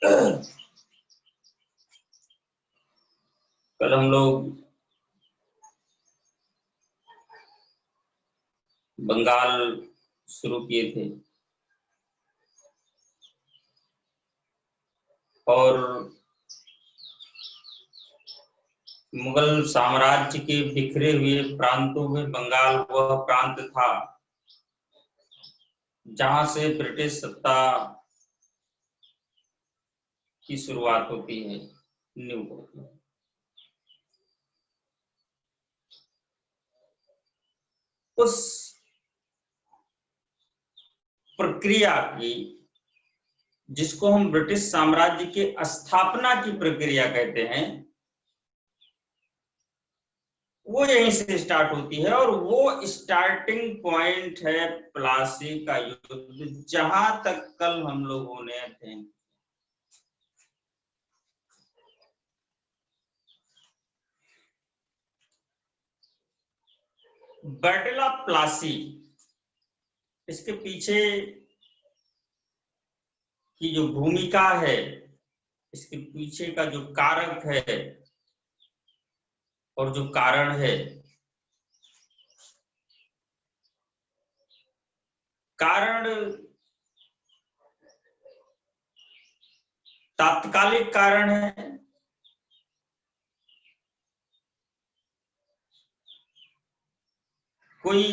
कल हम लोग बंगाल शुरू किए थे और मुगल साम्राज्य के बिखरे हुए प्रांतों में बंगाल वह प्रांत था जहां से ब्रिटिश सत्ता की शुरुआत होती है, न्यू होती है। उस प्रक्रिया की, जिसको हम ब्रिटिश साम्राज्य के स्थापना की प्रक्रिया कहते हैं, वो यहीं से स्टार्ट होती है और वो स्टार्टिंग पॉइंट है प्लासी का युद्ध, जहां तक कल हम लोगों ने अध्ययन। बैटल ऑफ प्लासी, इसके पीछे की जो भूमिका है, इसके पीछे का जो कारक है और जो कारण है, कारण तात्कालिक कारण है, कोई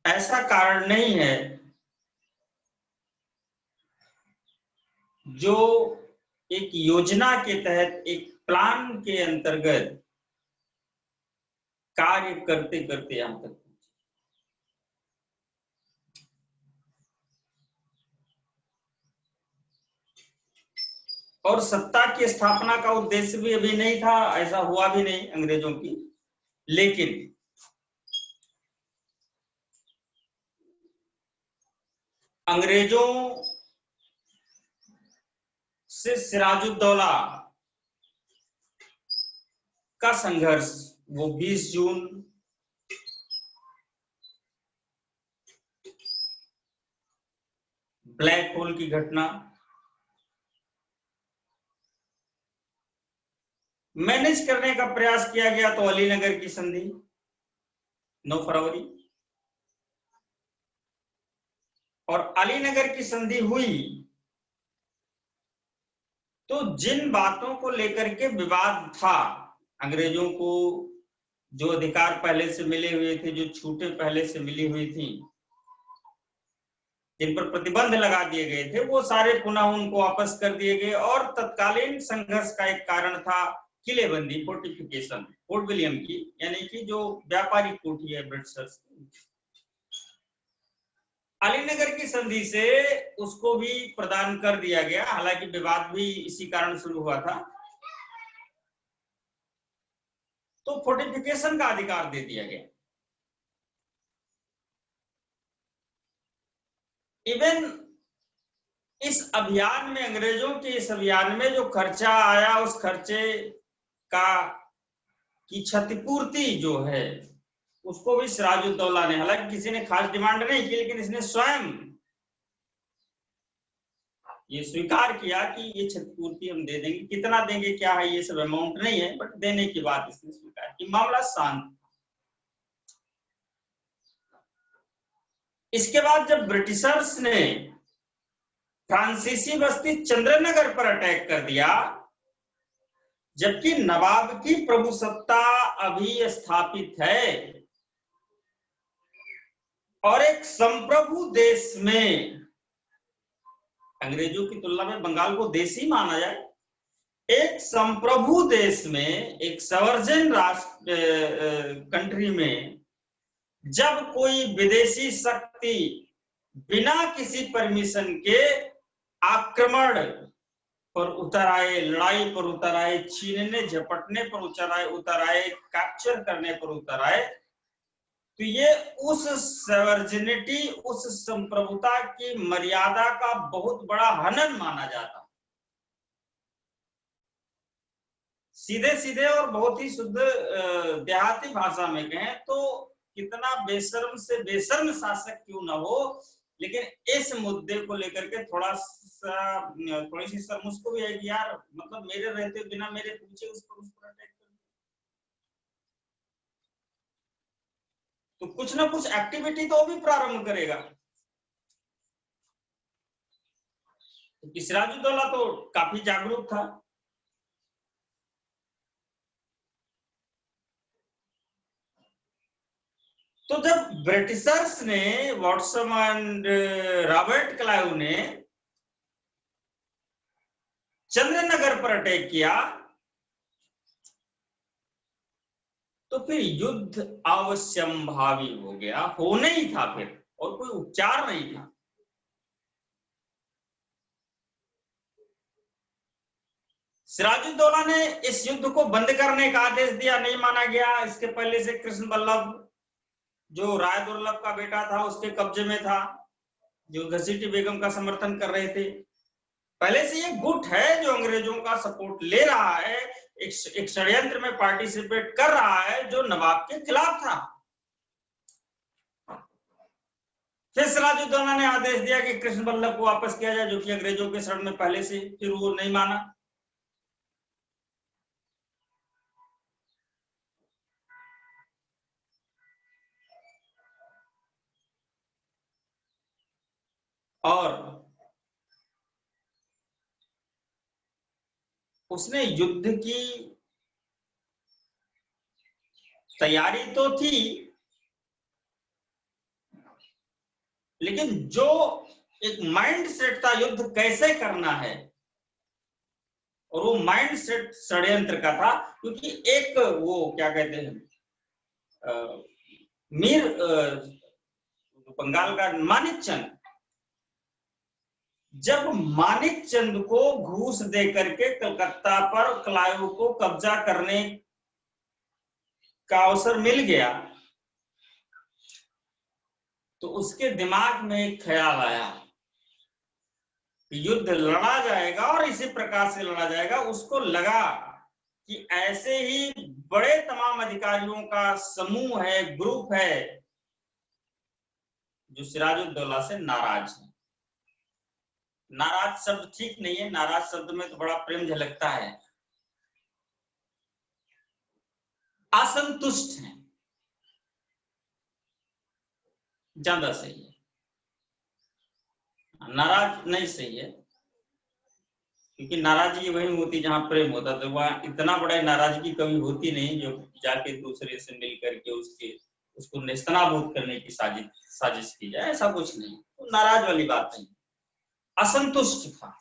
ऐसा कारण नहीं है जो एक योजना के तहत, एक प्लान के अंतर्गत कार्य करते करते यहां तक। और सत्ता की स्थापना का उद्देश्य भी अभी नहीं था, ऐसा हुआ भी नहीं अंग्रेजों की, लेकिन अंग्रेजों से सिराजुद्दौला का संघर्ष, वो 20 जून ब्लैक होल की घटना, मैनेज करने का प्रयास किया गया तो अलीनगर की संधि 9 फरवरी, और अलीनगर की संधि हुई तो जिन बातों को लेकर के विवाद था, अंग्रेजों को जो अधिकार पहले से मिले हुए थे, जो छूटें पहले से मिली हुई थी, जिन पर प्रतिबंध लगा दिए गए थे, वो सारे पुनः उनको वापस कर दिए गए। और तत्कालीन संघर्ष का एक कारण था किलेबंदी, फोर्टिफिकेशन, फोर्ट विलियम की, यानी कि जो व्यापारिक कोठी है ब्रिटिशर्स की। अलीनगर की संधि से उसको भी प्रदान कर दिया गया, हालांकि विवाद भी इसी कारण शुरू हुआ था, तो फोर्टिफिकेशन का अधिकार दे दिया गया। इवन इस अभियान में, अंग्रेजों के इस अभियान में जो खर्चा आया, उस खर्चे का की क्षतिपूर्ति जो है, उसको भी सिराजुद्दौला ने, हालांकि किसी ने खास डिमांड नहीं की, लेकिन इसने स्वयं ये स्वीकार किया कि ये क्षतिपूर्ति हम दे देंगे। कितना देंगे, क्या है, ये सब अमाउंट नहीं है, बट देने की बात इसने स्वीकार की। मामला शांत। इसके बाद जब ब्रिटिशर्स ने फ्रांसीसी बस्ती चंद्रनगर पर अटैक कर दिया, जबकि नवाब की प्रभुसत्ता अभी स्थापित है और एक संप्रभु देश में, अंग्रेजों की तुलना में बंगाल को देशी माना जाए, एक संप्रभु देश में, एक सवर्जन राष्ट्र कंट्री में, जब कोई विदेशी शक्ति बिना किसी परमिशन के आक्रमण पर उतर आए, लड़ाई पर उतर आए, छीनने झपटने पर उतर आए, कैप्चर करने पर उतर आए, तो ये उस सवर्जिनिटी, उस संप्रभुता की मर्यादा का बहुत बड़ा हनन माना जाता। सीधे सीधे और बहुत ही शुद्ध देहाती भाषा में कहें तो कितना बेशर्म से बेशर्म शासक क्यों ना हो, लेकिन इस मुद्दे को लेकर के थोड़ा थोड़ी सी शर्म उसको भी है कि यार मतलब मेरे रहते बिना मेरे पूछे उस पर अटैक कर, तो कुछ ना कुछ एक्टिविटी तो भी प्रारंभ करेगा। तो सिराजुद्दौला तो काफी जागरूक था। तो जब ब्रिटिशर्स ने, वॉटसन एंड रॉबर्ट क्लाइव ने चंद्रनगर पर अटैक किया, तो फिर युद्ध अवश्यंभावी हो गया, होना ही था फिर, और कोई उपचार नहीं था। सिराजुद्दौला ने इस युद्ध को बंद करने का आदेश दिया, नहीं माना गया। इसके पहले से कृष्ण बल्लभ जो राय दुर्लभ का बेटा था उसके कब्जे में था, जो घसीटी बेगम का समर्थन कर रहे थे। पहले से ये गुट है जो अंग्रेजों का सपोर्ट ले रहा है, एक षड्यंत्र में पार्टिसिपेट कर रहा है जो नवाब के खिलाफ था। फिर सिराजुद्दौला ने आदेश दिया कि कृष्ण बल्लभ को वापस किया जाए, जो कि अंग्रेजों के शरण में पहले से, फिर वो नहीं माना। और उसने युद्ध की तैयारी तो थी, लेकिन जो एक माइंड सेट था युद्ध कैसे करना है, और वो माइंड सेट षड्यंत्र का था। क्योंकि एक वो क्या कहते हैं, मीर बंगाल का मानिक चंद, जब मानिक चंद को घूस दे करके कलकत्ता पर क्लाइव को कब्जा करने का अवसर मिल गया, तो उसके दिमाग में एक ख्याल आया कि युद्ध लड़ा जाएगा और इसी प्रकार से लड़ा जाएगा। उसको लगा कि ऐसे ही बड़े तमाम अधिकारियों का समूह है, ग्रुप है, जो सिराजुद्दौला से नाराज है। नाराज शब्द ठीक नहीं है, नाराज शब्द में तो बड़ा प्रेम झलकता है। असंतुष्ट है ज्यादा सही है, नाराज नहीं सही है, क्योंकि नाराजगी वही होती जहां प्रेम होता। तो वहां इतना बड़ा नाराजगी कभी होती नहीं जो जाके दूसरे से मिल करके उसको नेस्तनाबूद करने की साजिश की जाए, ऐसा कुछ नहीं। तो नाराज वाली बात नहीं, असंतुष्ट था।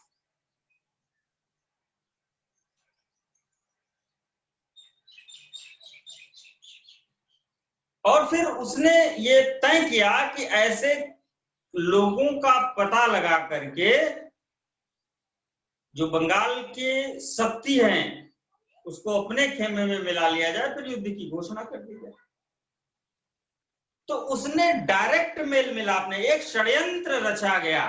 और फिर उसने ये तय किया कि ऐसे लोगों का पता लगा करके जो बंगाल के शक्ति हैं उसको अपने खेमे में मिला लिया जाए, फिर युद्ध की घोषणा कर दी जाए। तो उसने डायरेक्ट मेल मिलाप में एक षड्यंत्र रचा गया,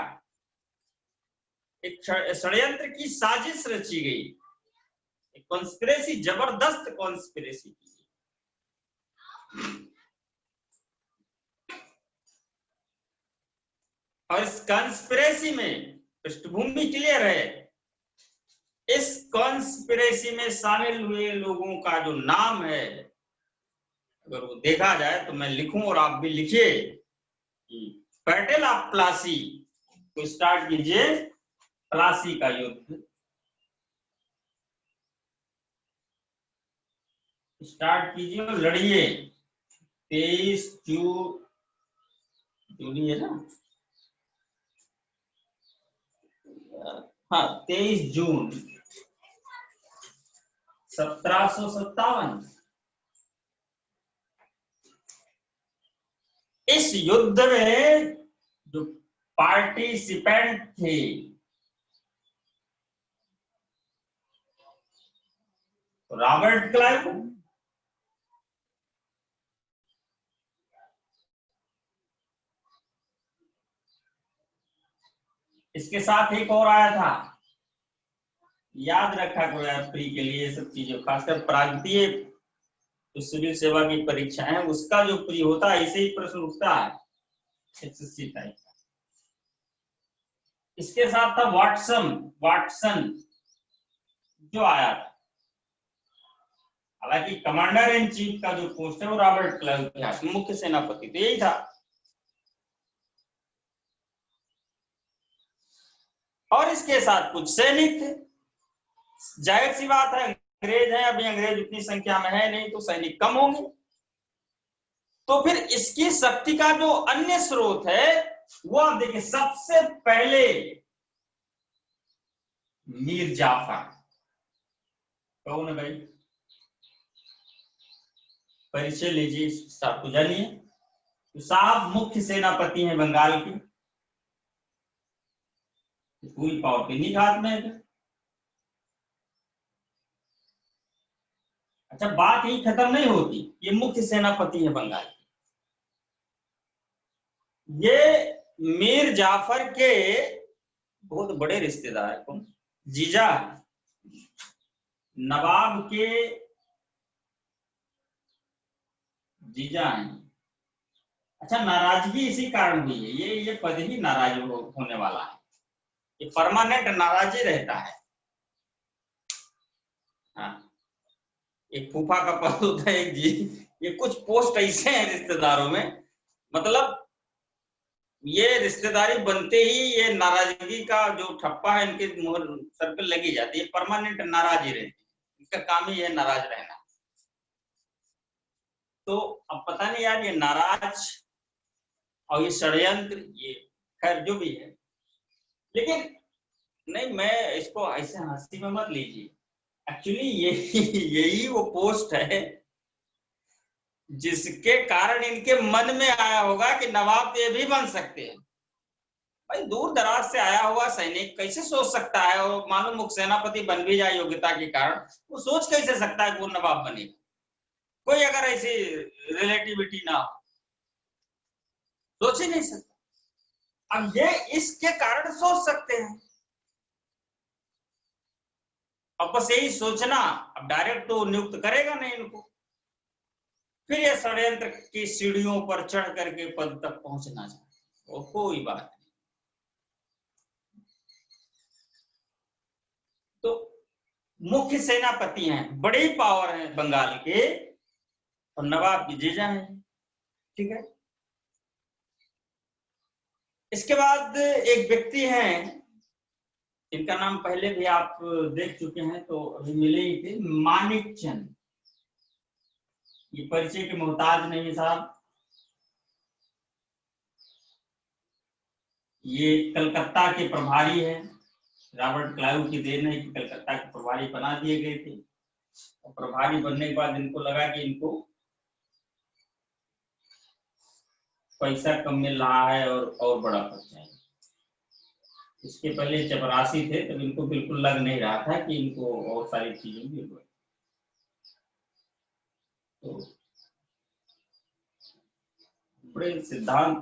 एक षड्यंत्र की साजिश रची गई, एक कॉन्स्पिरेसी, जबरदस्त कॉन्स्पिरेसी की। और इस कॉन्स्पिरेसी में पृष्ठभूमि क्लियर है। इस कॉन्स्पिरेसी में शामिल हुए लोगों का जो नाम है, अगर वो देखा जाए तो मैं लिखूं और आप भी लिखिए कि बैटल ऑफ प्लासी को स्टार्ट कीजिए, प्लासी का युद्ध स्टार्ट कीजिए और लड़िए। 23 जून है ना, हाँ 23 जून 1757। इस युद्ध में जो पार्टिसिपेंट थे, रॉबर्ट क्लाइव, इसके साथ एक और आया था, याद रखा करो प्री के लिए ये सब चीजें, खासकर प्रांतीय जो सिविल सेवा की परीक्षा है उसका जो प्री होता है, ऐसे ही प्रश्न उठता है, SSC टाइप। इसके साथ था वाटसन जो आया था। हालांकि कमांडर इन चीफ का जो पोस्ट है वो रॉबर्ट क्लाइव के हाथ में, मुख्य सेनापति तो यही था। और इसके साथ कुछ सैनिक थे। जाहिर सी बात है, अंग्रेज हैं, अभी अंग्रेज उतनी संख्या में है नहीं, तो सैनिक कम होंगे। तो फिर इसकी शक्ति का जो अन्य स्रोत है वो आप देखिए, सबसे पहले मीर जाफर। कौन है भाई? परिचय लीजिए, साहब को जानिए। तो साहब मुख्य सेनापति हैं बंगाल के, पूरी पावर किन्हीं के हाथ में है। अच्छा, बात ही खत्म नहीं होती, ये मुख्य सेनापति है बंगाल के। ये मीर जाफर के बहुत बड़े रिश्तेदार कौन? जीजा, नवाब के जीजा हैं। अच्छा, नाराजगी इसी कारण हुई है, ये पद ही नाराज होने वाला है, ये परमानेंट नाराजी रहता है। हाँ, एक फूफा का पद होता है, एक जी। ये कुछ पोस्ट ऐसे हैं रिश्तेदारों में, मतलब ये रिश्तेदारी बनते ही ये नाराजगी का जो ठप्पा है इनके सर पे लगी जाती है, परमानेंट नाराज ही रहती है, इसका काम ही है नाराज रहना। तो अब पता नहीं यार, ये नाराज और ये षड्यंत्र, ये खैर जो भी है, लेकिन नहीं, मैं इसको ऐसे हंसी में मत लीजिए। एक्चुअली यही वो पोस्ट है जिसके कारण इनके मन में आया होगा कि नवाब ये भी बन सकते हैं। भाई, दूर दराज से आया हुआ सैनिक कैसे सोच सकता है, और मालूम मुख्य सेनापति बन भी जाए योग्यता के कारण, वो सोच कैसे सकता है कि वो नवाब बनेगा? कोई अगर ऐसी रिलेटिविटी ना हो, सोच ही नहीं सकता। अब ये इसके कारण सोच सकते हैं, अब बस यही सोचना, अब डायरेक्ट तो नियुक्त करेगा नहीं इनको, फिर ये षड्यंत्र की सीढ़ियों पर चढ़ करके पद तक पहुंचना चाहिए, वो कोई बात नहीं। तो मुख्य सेनापति हैं, बड़ी पावर है बंगाल के, और नवाब की जीजा है, ठीक है। इसके बाद एक व्यक्ति हैं, इनका नाम पहले भी आप देख चुके हैं, तो अभी मिले ही थे, मानिक चंद। ये परिचय के मोहताज नहीं साहब, ये कलकत्ता के प्रभारी हैं। रॉबर्ट क्लाइव की देन है कि कलकत्ता के प्रभारी बना दिए गए थे, और प्रभारी बनने के बाद इनको लगा कि इनको पैसा कम मिल रहा है और बड़ा पद चाहिए। इसके पहले चपरासी थे, तब इनको बिल्कुल लग नहीं रहा था कि इनको और सारी चीजें भी हुई। तो बड़े सिद्धांत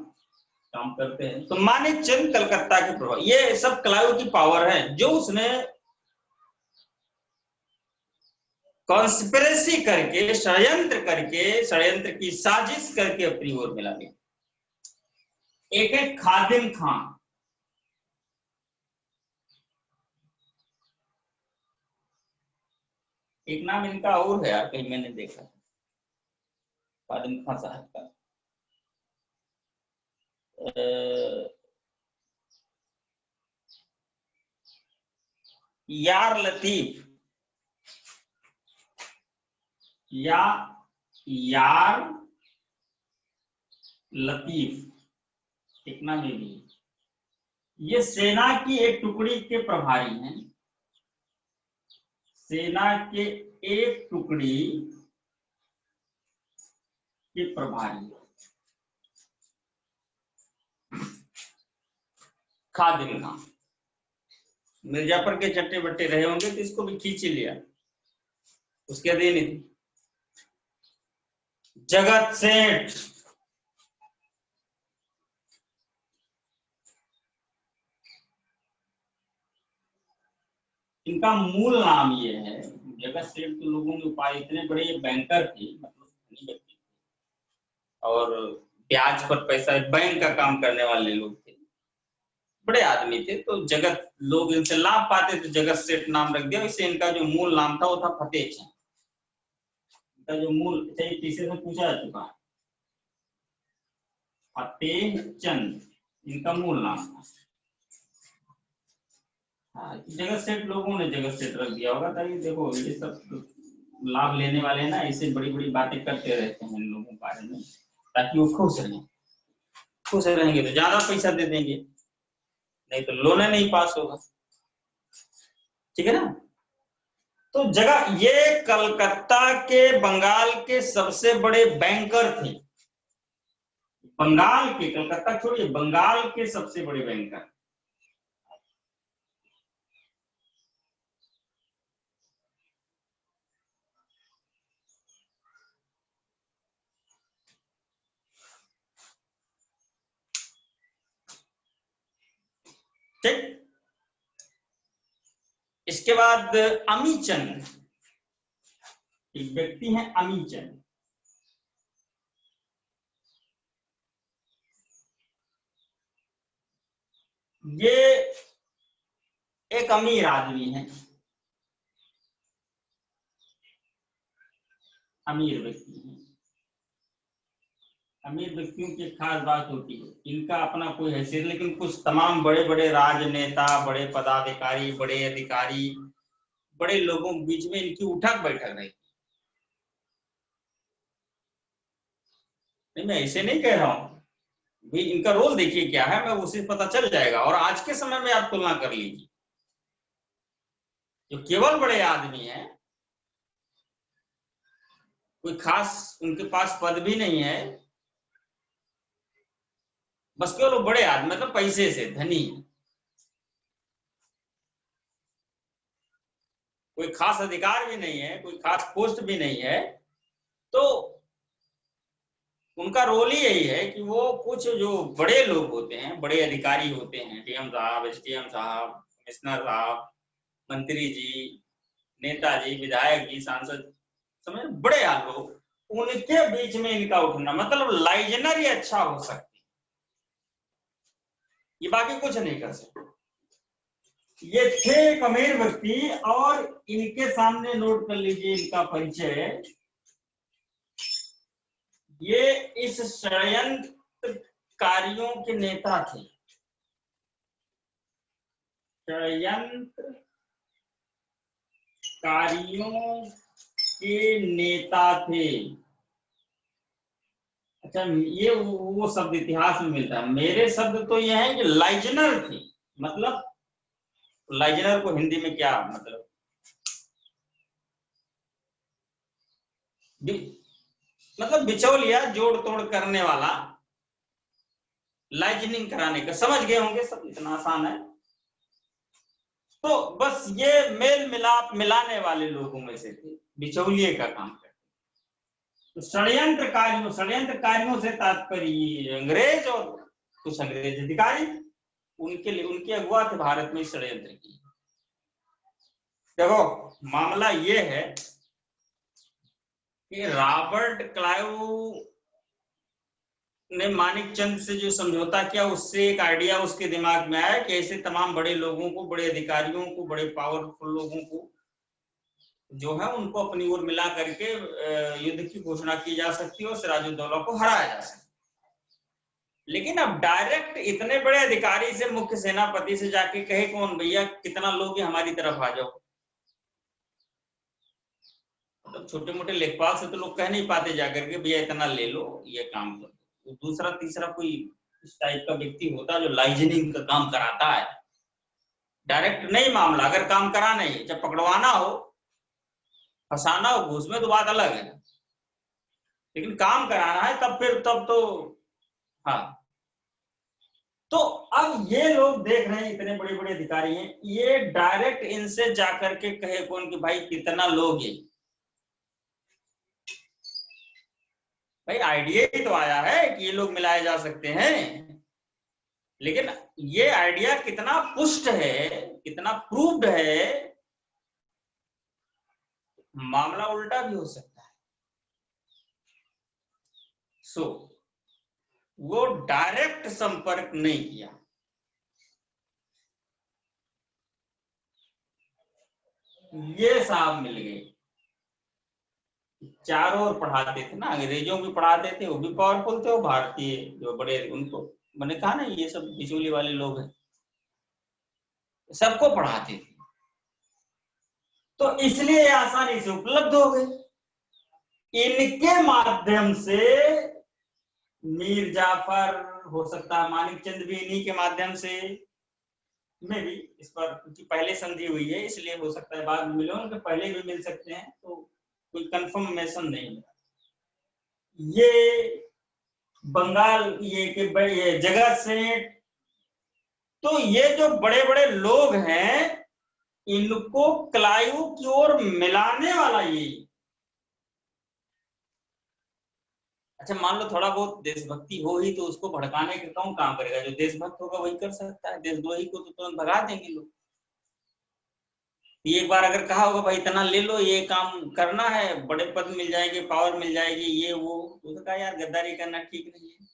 काम करते हैं। तो मानिक चंद कलकत्ता के प्रभाव, ये सब क्लाइव की पावर है, जो उसने कॉन्स्पिरेसी करके, षड्यंत्र की साजिश करके अपनी ओर मिला लिया। एक है खादिम खान, एक नाम इनका और है यार, कहीं मैंने देखा, खादिम खान साहब का, यार लतीफ, या यार लतीफ, एक नाम ये भी। ये सेना की एक टुकड़ी के प्रभारी हैं, सेना के एक टुकड़ी के प्रभारी, खादिम खान। मिर्जापुर के चट्टे बट्टे रहे होंगे तो इसको भी खींच लिया, उसके अधीन थी। जगत सेठ, इनका मूल नाम ये है। जगत सेठ तो लोगों ने उपाय, इतने बड़े बैंकर थे, मतलब और ब्याज पर पैसा, बैंक का काम करने वाले लोग थे। बड़े आदमी थे, तो जगत लोग इनसे लाभ पाते थे, जगत सेठ नाम रख दिया। इससे इनका जो मूल नाम था वो था फतेह चंद। इनका जो मूल, तीसरे से पूछा जा चुका है, फतेह चंद इनका मूल नाम था। हाँ, जगत सेठ लोगों ने जगत सेठ रख दिया होगा, ताकि देखो ये सब लाभ लेने वाले ना ऐसे बड़ी बड़ी बातें करते रहते हैं इन लोगों के बारे में, ताकि वो खुश रहें। खुश रहेंगे तो ज्यादा पैसा दे देंगे, नहीं तो लोन नहीं पास होगा। ठीक है ना। तो जगह ये कलकत्ता के बंगाल के सबसे बड़े बैंकर थे। बंगाल के, कलकत्ता छोड़िए, बंगाल के सबसे बड़े बैंकर। ठीक। इसके बाद अमीचंद, एक व्यक्ति है अमीचंद। ये एक अमीर आदमी है, अमीर व्यक्ति है। अमीर व्यक्तियों की खास बात होती है, इनका अपना कोई हैसियत, लेकिन कुछ तमाम बड़े बड़े राजनेता, बड़े पदाधिकारी, बड़े अधिकारी, बड़े लोगों के बीच में इनकी उठक बैठक रही। नहीं, मैं ऐसे नहीं कह रहा हूं भी, इनका रोल देखिए क्या है, मैं उसे पता चल जाएगा। और आज के समय में आप तुलना कर लीजिए, जो केवल बड़े आदमी हैं, कोई खास उनके पास पद भी नहीं है, बस केवल वो बड़े आदमी, मतलब पैसे से धनी, कोई खास अधिकार भी नहीं है, कोई खास पोस्ट भी नहीं है, तो उनका रोल ही यही है कि वो कुछ जो बड़े लोग होते हैं, बड़े अधिकारी होते हैं, डीएम साहब, एसडीएम साहब, कमिश्नर साहब, मंत्री जी, नेताजी, विधायक जी, सांसद, समझ, बड़े लोग, उनके बीच में इनका उठना, मतलब लाइजनर ही अच्छा हो सकती, ये बाकी कुछ नहीं कर सकते। ये थे एक अमीर व्यक्ति, और इनके सामने नोट कर लीजिए इनका परिचय। ये इस षड्यंत्रकारियों के नेता थे, षड्यंत्रकारियों के नेता थे। अच्छा, ये वो शब्द इतिहास में मिलता है, मेरे शब्द तो ये है कि लाइजनर थे। मतलब लाइजनर को हिंदी में क्या मतलब, मतलब बिचौलिया, जोड़ तोड़ करने वाला, लाइजनिंग कराने का, समझ गए होंगे सब, इतना आसान है। तो बस ये मेल मिलाप मिलाने वाले लोगों में से थे, बिचौलिए का काम करते। तो षड्यंत्रकारियों से तात्पर्य अंग्रेज और कुछ अंग्रेज अधिकारी, उनके लिए उनके अगुआ थे भारत में षड्यंत्र की। देखो मामला ये है कि रॉबर्ट क्लाइव ने मानिकचंद से जो समझौता किया, उससे एक आइडिया उसके दिमाग में आया कि ऐसे तमाम बड़े लोगों को, बड़े अधिकारियों को, बड़े पावरफुल लोगों को जो है उनको अपनी ओर मिला करके युद्ध की घोषणा की जा सकती है और सिराजुद्दौला को हराया जा सकता है। लेकिन अब डायरेक्ट इतने बड़े अधिकारी से, मुख्य सेनापति से जाके कहे कौन, भैया कितना लोग हमारी तरफ आ जाओ। मतलब छोटे मोटे लेखपाल से तो लोग कह नहीं पाते जाकर के भैया इतना ले लो, ये काम करो। तो दूसरा तीसरा कोई इस टाइप का व्यक्ति होता है जो लाइजनिंग का काम कराता है। डायरेक्ट नहीं मामला, अगर काम कराना है, जब पकड़वाना हो, फंसाना हो घूस में तो बात अलग है, लेकिन काम कराना है तब तो हाँ। तो अब ये लोग देख रहे हैं, इतने बड़े बड़े अधिकारी हैं, ये डायरेक्ट इनसे जाकर के कहे कौन कि भाई कितना लोगे। भाई आइडिया ही तो आया है कि ये लोग मिलाए जा सकते हैं, लेकिन ये आइडिया कितना पुष्ट है, कितना प्रूव्ड है, मामला उल्टा भी हो सकता है। सो वो डायरेक्ट संपर्क नहीं किया, ये साहब मिल गए, चारों ओर पढ़ाते थे ना, अंग्रेजों भी पढ़ाते थे, वो भी पावरफुल थे, वो भारतीय जो बड़े उनको मैंने कहा ना ये सब बिचौली वाले लोग हैं, सबको पढ़ाते थे, तो इसलिए आसानी से उपलब्ध हो गए। इनके माध्यम से मीर जाफर, हो सकता है मानिक चंद भी इन्हीं के माध्यम से, में भी इस पर क्योंकि पहले संधि हुई है इसलिए हो सकता है बाद में मिले, उनके पहले भी मिल सकते हैं, तो कोई कंफर्मेशन नहीं है। ये बंगाल ये जगह सेठ, तो ये जो बड़े बड़े लोग हैं इनको क्लाइव की ओर मिलाने वाला ये। अच्छा मान लो थोड़ा बहुत देशभक्ति हो ही तो उसको भड़काने का कौन काम करेगा, जो देशभक्त होगा वही कर सकता है, देशद्रोही को तो तुरंत भगा देंगे लोग। एक बार अगर कहा होगा भाई इतना ले लो, ये काम करना है, बड़े पद मिल जाएंगे, पावर मिल जाएगी, ये वो, उसने कहा यार गद्दारी करना ठीक नहीं है,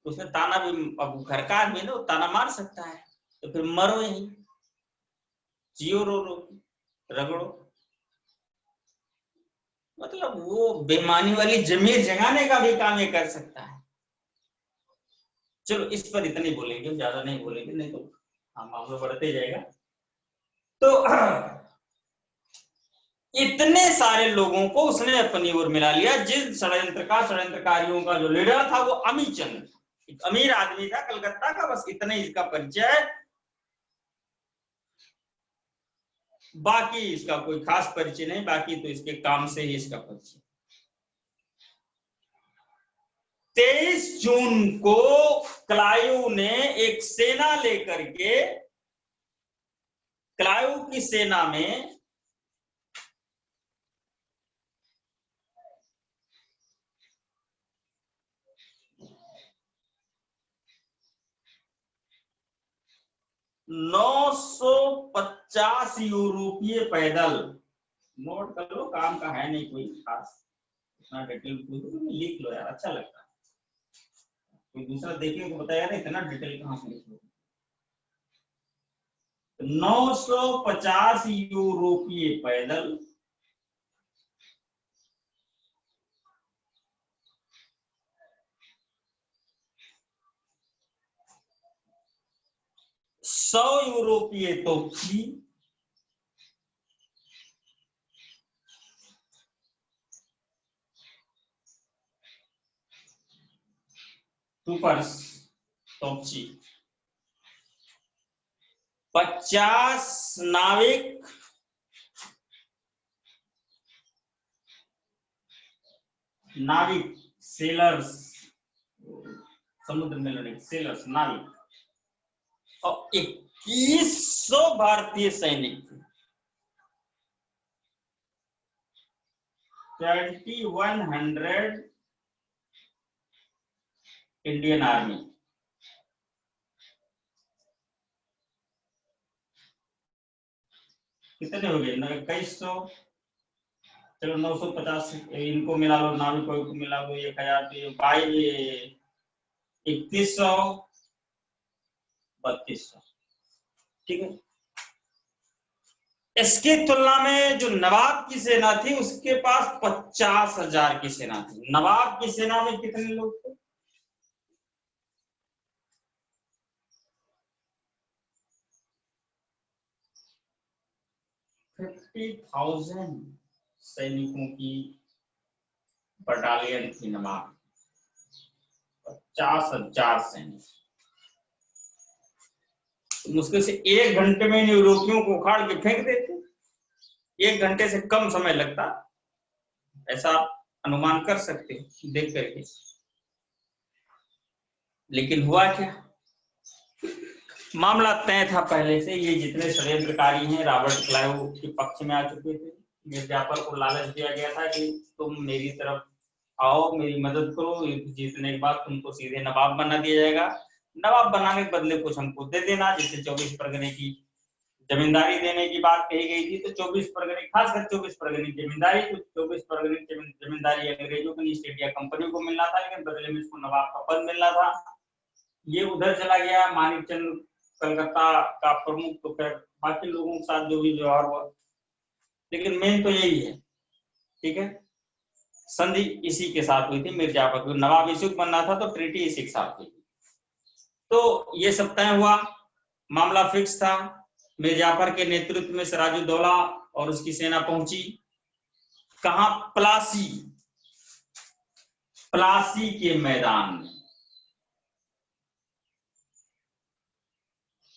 उसने ताना भी, अब घर का आदमी ना ताना मार सकता है, तो फिर मरो यहीं, जियो रो रो रगड़ो, मतलब वो बेईमानी वाली जमीर जगाने का भी काम ये कर सकता है। चलो इस पर इतने बोलेंगे, ज्यादा नहीं बोलेंगे, नहीं तो मामला बढ़ते जाएगा। तो इतने सारे लोगों को उसने अपनी ओर मिला लिया। जिस षड्यंत्रकारियों का जो लीडर था वो अमीर चंद, एक अमीर आदमी था कलकत्ता का, बस इतना ही इसका परिचय, बाकी इसका कोई खास परिचय नहीं, बाकी तो इसके काम से ही इसका परिचय। 23 जून को क्लाइव ने एक सेना लेकर के, क्लाइव की सेना में 950 यूरोपीय पैदल, नोट कर लो, काम का है नहीं कोई खास, इतना डिटेल लिख लो यार, अच्छा लगता है, कोई दूसरा देखने को बताया ना, इतना डिटेल कहां से लिख लो। 950 यूरोपीय पैदल, सौ यूरोपीय तोपची, टूपर्स तोपची, 50 नाविक, नाविक सेलर्स, समुद्र में लड़े सेलर्स नाविक, और 2100 भारतीय सैनिक, 2100 इंडियन आर्मी। कितने हो गए? 2100, चलो 950 इनको मिला लो, नाविकों को मिला लो, 1000, 2100, 3200, ठीक है। इसकी तुलना में जो नवाब की सेना थी उसके पास 50,000 की सेना थी। नवाब की सेना में कितने लोग थे? 50,000 सैनिकों की बटालियन थी नवाब, 50,000 सैनिक। मुश्किल से 1 घंटे में यूरोपियों को उखाड़ के फेंक देते, 1 घंटे से कम समय लगता, ऐसा आप अनुमान कर सकते हो देख करके। लेकिन हुआ क्या, मामला तय था पहले से, ये जितने षड्यंत्रकारी हैं रॉबर्ट क्लाइव के पक्ष में आ चुके थे। मिर्जाफर को लालच दिया गया था कि तुम मेरी तरफ आओ, मेरी मदद करो, जीतने के बाद तुमको सीधे नवाब बना दिया जाएगा, नवाब बनाने के बदले कुछ हमको दे देना, जैसे 24 परगने की जमींदारी देने की बात कही गई थी, तो 24 परगने, खासकर 24 परगने की जमींदारी, तो 24 परगने की जमींदारी अंग्रेजों को, ईस्ट इंडिया कंपनी को मिलना था, लेकिन बदले में इसको नवाब का पद मिलना था। ये उधर चला गया, मानिक चंद कलकत्ता का प्रमुख, तो फिर बाकी लोगों के साथ जो भी व्यवहार हुआ, लेकिन मेन तो यही है। ठीक है, संधि इसी के साथ हुई थी मिर्जापुर, नवाब यूसुफ बनना था तो ट्रीटी इसी के साथ हुई थी। तो ये सब तय हुआ, मामला फिक्स था। मिर्जाफर के नेतृत्व में सिराजुद्दौला और उसकी सेना पहुंची कहां? प्लासी, प्लासी के मैदान में।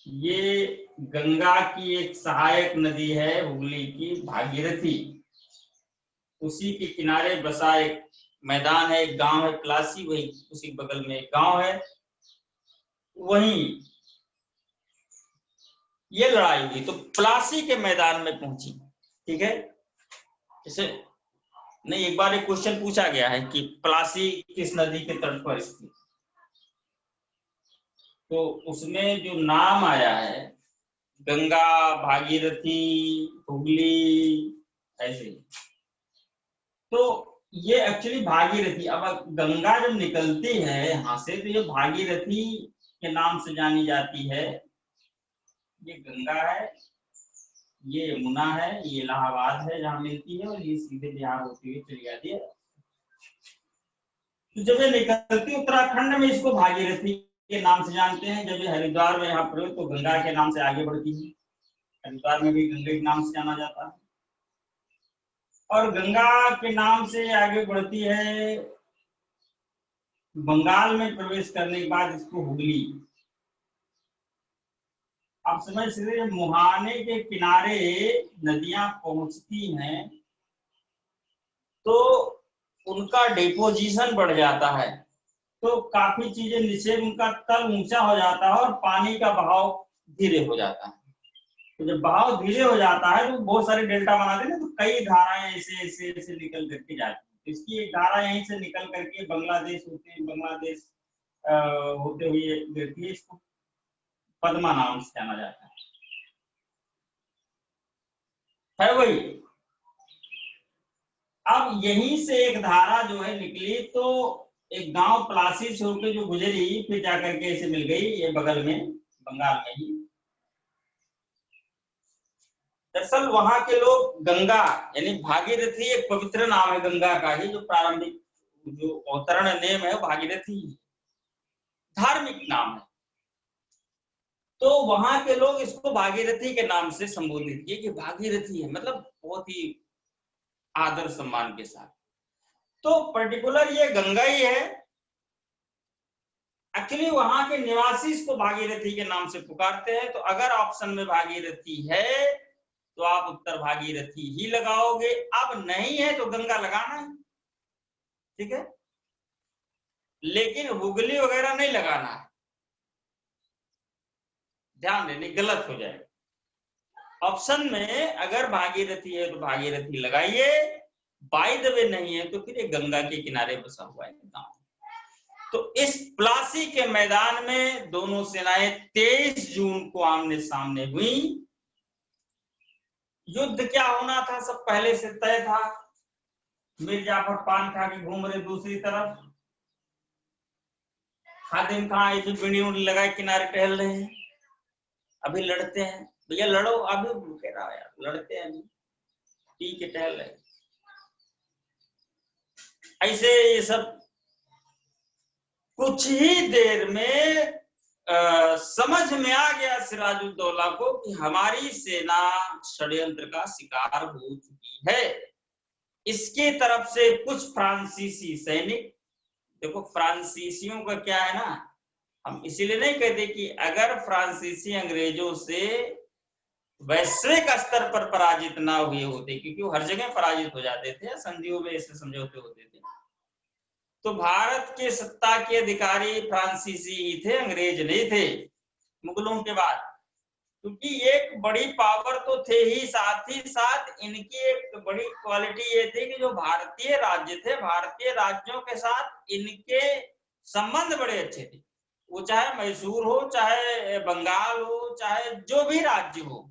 ये गंगा की एक सहायक नदी है हुगली की, भागीरथी, उसी के किनारे बसा एक मैदान है, एक गांव है प्लासी, वही उसी बगल में एक गांव है, वहीं ये लड़ाई हुई। तो प्लासी के मैदान में पहुंची। ठीक है, इसे नहीं, एक बार एक क्वेश्चन पूछा गया है कि प्लासी किस नदी के तट पर स्थित, तो उसमें जो नाम आया है गंगा, भागीरथी, हुगली, ऐसे, तो ये एक्चुअली भागीरथी, अब गंगा जब निकलती है यहां से तो ये भागीरथी के नाम से जानी जाती है। ये गंगा है, ये यमुना है, ये इलाहाबाद है जहां मिलती है, और ये सीधे बिहार होती हुई चली जाती है। तो जब ये निकलती उत्तराखंड में इसको भागीरथी के नाम से जानते हैं। जब ये हरिद्वार में यहाँ पर तो गंगा के नाम से आगे बढ़ती है, हरिद्वार में भी गंगा के नाम से जाना जाता है, और गंगा के नाम से आगे बढ़ती है। बंगाल में प्रवेश करने के बाद इसको हुगली, आप समझ सकते, मुहाने के किनारे नदियां पहुंचती हैं तो उनका डिपोजिशन बढ़ जाता है, तो काफी चीजें नीचे, उनका तल ऊंचा हो जाता है और पानी का बहाव धीरे हो जाता है। तो जब बहाव धीरे हो जाता है तो बहुत सारे डेल्टा बनाते हैं, तो कई धाराएं ऐसे ऐसे ऐसे निकल करके जाती है। तो इसकी एक धारा यहीं से निकल करके बांग्लादेश होते हुए गिरती है, इसको पद्मा नाम से जाना जाता है वही। अब यहीं से एक धारा जो है निकली, तो एक गांव प्लासी से होकर जो गुजरी, फिर जाकर के ऐसे मिल गई ये बगल में बंगाल में ही। दरअसल वहां के लोग गंगा, यानी भागीरथी एक पवित्र नाम है गंगा का ही, जो प्रारंभिक जो अवतरण नेम है भागीरथी, धार्मिक नाम है। तो वहां के लोग इसको भागीरथी के नाम से संबोधित किए कि भागीरथी है, मतलब बहुत ही आदर सम्मान के साथ। तो पर्टिकुलर ये गंगा ही है। एक्चुअली वहां के निवासी इसको भागीरथी के नाम से पुकारते हैं। तो अगर ऑप्शन में भागीरथी है तो आप उत्तर भागीरथी ही लगाओगे, अब नहीं है तो गंगा लगाना है। ठीक है, लेकिन हुगली वगैरह नहीं लगाना है, ध्यान देने, गलत हो जाएगा। ऑप्शन में अगर भागीरथी है तो भागीरथी लगाइए, बाय द वे नहीं है तो फिर ये गंगा के किनारे बसा हुआ है गांव। तो इस प्लासी के मैदान में दोनों सेनाएं 23 जून को आमने सामने हुई। युद्ध क्या होना था सब पहले से तय था। मिर्जाफर पान खा के घूम रहे दूसरी तरफ, खादिम खां ऐसी बिड़ी उड़ी लगाए किनारे टहल रहे हैं, अभी लड़ते हैं भैया, लड़ो अभी, कह रहा यार लड़ते हैं, अभी पी के टहल रहे। ऐसे ये सब कुछ ही देर में समझ में आ गया सिराजुद्दौला को कि हमारी सेना षड्यंत्र का शिकार हो चुकी है। इसकी तरफ से कुछ फ्रांसीसी सैनिक, देखो फ्रांसीसियों का क्या है ना, हम इसीलिए नहीं कहते कि अगर फ्रांसीसी अंग्रेजों से वैश्विक स्तर पर पराजित ना हुए होते, क्योंकि वो हर जगह पराजित हो जाते थे, संधियों में ऐसे समझौते होते थे, तो भारत के सत्ता के अधिकारी फ्रांसीसी ही थे, अंग्रेज नहीं थे मुगलों के बाद। क्योंकि एक बड़ी पावर तो थे ही, साथ ही साथ इनकी एक बड़ी क्वालिटी ये थी कि जो भारतीय राज्य थे, भारतीय राज्यों के साथ इनके संबंध बड़े अच्छे थे। वो चाहे मैसूर हो, चाहे बंगाल हो, चाहे जो भी राज्य हो,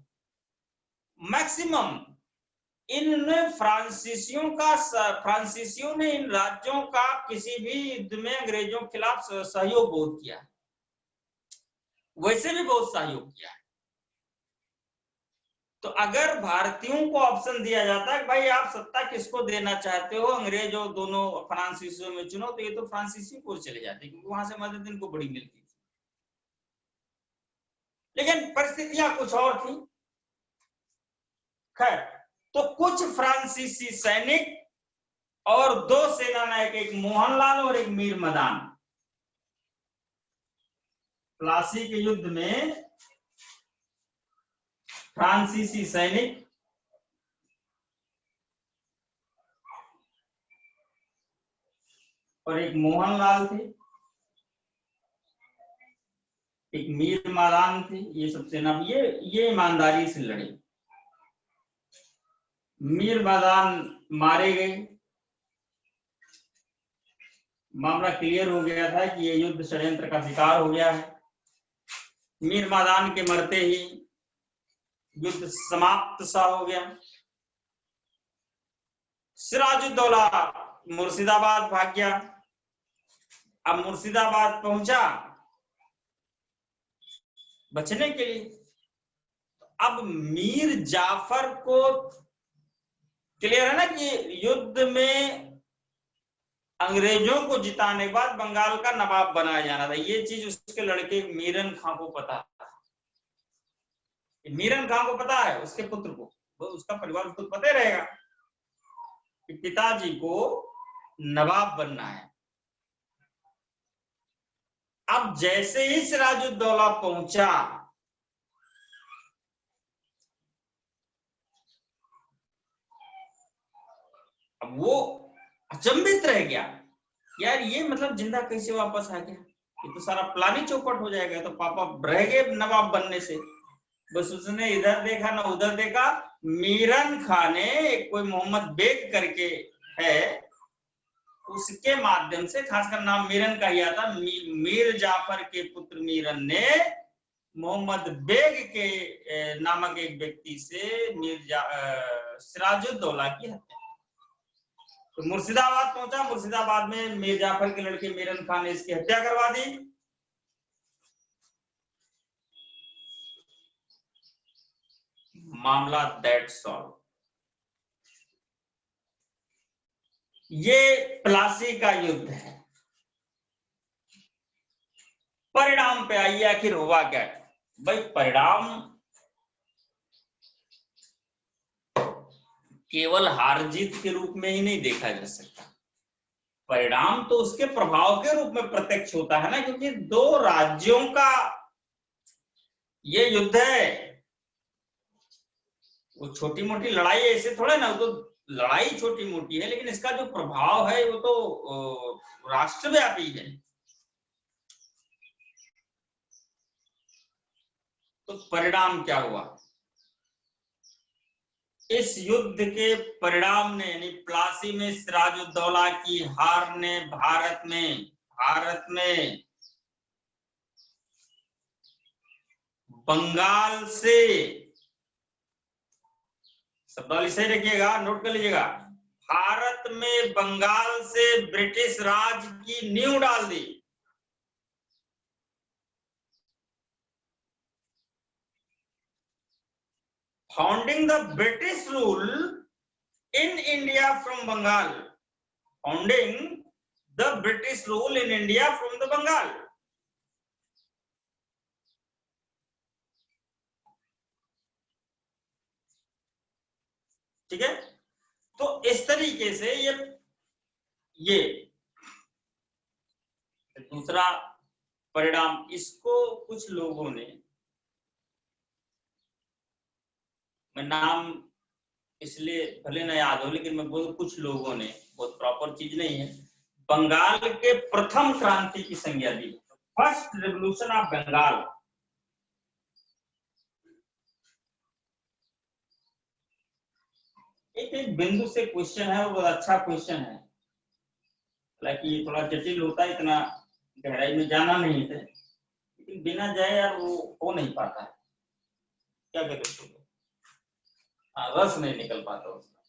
मैक्सिमम इनने फ्रांसीसियों ने इन राज्यों का किसी भी युद्ध में अंग्रेजों के खिलाफ सहयोग बहुत किया। वैसे भी बहुत सहयोग किया है। तो अगर भारतीयों को ऑप्शन दिया जाता है भाई आप सत्ता किसको देना चाहते हो, अंग्रेज और दोनों फ्रांसीसियों में चुनो, तो ये तो फ्रांसीसी को चले जाते क्योंकि वहां से मदद इनको बड़ी मिलती थी। लेकिन परिस्थितियां कुछ और थी। खैर, तो कुछ फ्रांसीसी सैनिक और 2 सेना नायक, एक मोहनलाल और एक मीर मदान, प्लासी के युद्ध में फ्रांसीसी सैनिक और एक मोहनलाल थे, एक मीर मदान थे, ये सब सेना ये ईमानदारी से लड़े। मीर मदान मारे गए, मामला क्लियर हो गया था कि ये युद्ध षड्यंत्र का शिकार हो गया है। मीर मदान के मरते ही युद्ध समाप्त सा हो गया। सिराजुद्दौला मुर्शिदाबाद भाग गया। अब मुर्शिदाबाद पहुंचा बचने के लिए। अब मीर जाफर को क्लियर है ना कि युद्ध में अंग्रेजों को जिताने के बाद बंगाल का नवाब बनाया जाना था। ये चीज उसके लड़के मीरन खां को पता था। मीरन खां को पता है, उसके पुत्र को, उसका परिवार उसको पता रहेगा कि पिताजी को नवाब बनना है। अब जैसे ही सिराजुद्दौला पहुंचा, अब वो अचंभित रह गया, यार ये मतलब जिंदा कैसे वापस आ गया, ये तो सारा प्लान ही चौपट हो जाएगा। तो पापा रह गए नवाब बनने से। बस उसने इधर देखा ना उधर देखा। मीरन खां ने कोई मोहम्मद बेग करके है, उसके माध्यम से, खासकर नाम मीरन का ही आता, मीर जाफर के पुत्र मीरन ने मोहम्मद बेग के नामक एक व्यक्ति से सिराजुद्दौला की हत्या। तो मुर्शिदाबाद पहुंचा। मुर्शिदाबाद में मीर जाफर के लड़के मीरन खान ने इसकी हत्या करवा दी। मामला दैट सॉल्व। ये प्लासी का युद्ध है। परिणाम पे आइए, आखिर हुआ क्या? भाई परिणाम केवल हार जीत के रूप में ही नहीं देखा जा सकता। परिणाम तो उसके प्रभाव के रूप में प्रत्यक्ष होता है ना, क्योंकि 2 राज्यों का ये युद्ध है। वो छोटी मोटी लड़ाई ऐसे थोड़े ना, वो तो लड़ाई छोटी मोटी है, लेकिन इसका जो प्रभाव है वो तो राष्ट्रव्यापी है। तो परिणाम क्या हुआ? इस युद्ध के परिणाम ने, यानी प्लासी में सिराजुद्दौला की हार ने भारत में बंगाल से, शब्दावली सही रखिएगा, नोट कर लीजिएगा, भारत में बंगाल से ब्रिटिश राज की नींव डाल दी। Founding the British rule in India from Bengal. Founding the British rule in India from the Bengal. ठीक है। तो इस तरीके से ये दूसरा परिणाम, इसको कुछ लोगों ने, मैं नाम इसलिए भले ना याद हो लेकिन मैं बोलूं, कुछ लोगों ने, बहुत प्रॉपर चीज नहीं है, बंगाल के प्रथम क्रांति की संज्ञा दी, फर्स्ट रेवोल्यूशन ऑफ बंगाल। एक बिंदु से क्वेश्चन है, वो बहुत अच्छा क्वेश्चन है, हालांकि थोड़ा जटिल होता है, इतना गहराई में जाना नहीं है, लेकिन बिना जाए यार वो हो नहीं पाता है। क्या कहते हो? रस नहीं निकल पाता उसका।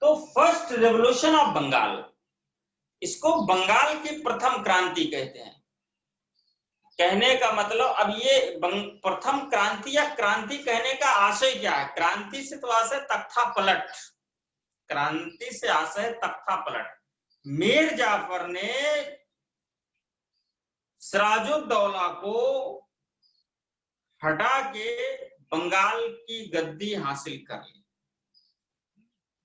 तो फर्स्ट रेवोल्यूशन ऑफ बंगाल, इसको बंगाल की प्रथम क्रांति कहते हैं। कहने का मतलब, अब ये प्रथम क्रांति या क्रांति कहने का आशय क्या है? क्रांति से तो आशय तख्ता पलट, क्रांति से आशय तख्ता पलट। मीर जाफर ने सिराजुद्दौला को हटा के बंगाल की गद्दी हासिल कर ली।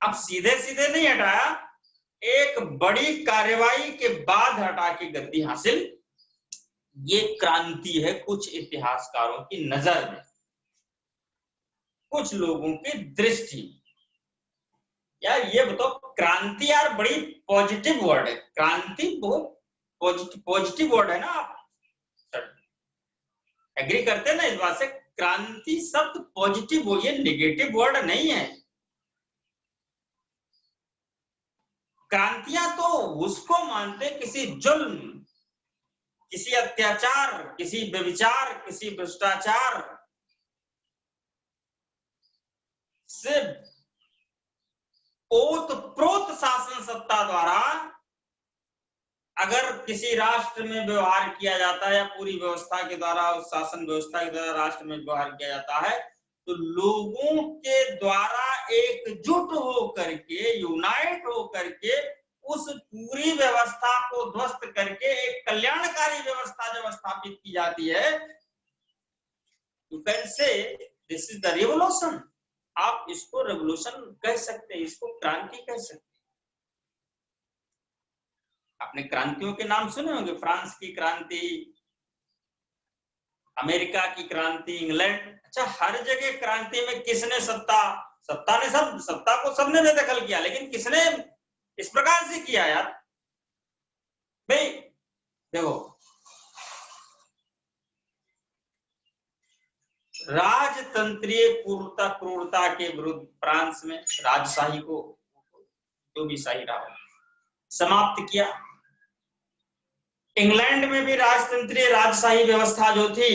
अब सीधे सीधे नहीं हटाया, एक बड़ी कार्रवाई के बाद हटा के गद्दी हासिल। ये क्रांति है कुछ इतिहासकारों की नजर में, कुछ लोगों की दृष्टि। यार ये बताओ, क्रांति यार बड़ी पॉजिटिव वर्ड है, क्रांति बहुत पॉजिटिव वर्ड है ना। आप एग्री करते हैं ना इस बात से? क्रांति शब्द पॉजिटिव हो, ये नेगेटिव वर्ड नहीं है। क्रांतियां तो उसको मानते किसी जुल्म, किसी अत्याचार, किसी व्यभिचार, किसी भ्रष्टाचार से ओतप्रोत शासन सत्ता द्वारा अगर किसी राष्ट्र में व्यवहार किया जाता है, या पूरी व्यवस्था के द्वारा, उस शासन व्यवस्था के द्वारा राष्ट्र में व्यवहार किया जाता है, तो लोगों के द्वारा एकजुट होकर के, यूनाइट होकर के उस पूरी व्यवस्था को ध्वस्त करके एक कल्याणकारी व्यवस्था जब स्थापित की जाती है, you can say this is the revolution. आप इसको रेवोल्यूशन कह सकते हैं, इसको क्रांति कह सकते हैं। आपने क्रांतियों के नाम सुने होंगे, फ्रांस की क्रांति, अमेरिका की क्रांति, इंग्लैंड। अच्छा, हर जगह क्रांति में किसने सत्ता ने सत्ता को सबने बेदखल किया, लेकिन किसने इस प्रकार से किया यार? भाई देखो, राजतंत्रीय क्रूरता के विरुद्ध फ्रांस में राजशाही को, जो भी शाही रहा, समाप्त किया। इंग्लैंड में भी राजतंत्रीय राजशाही व्यवस्था जो थी,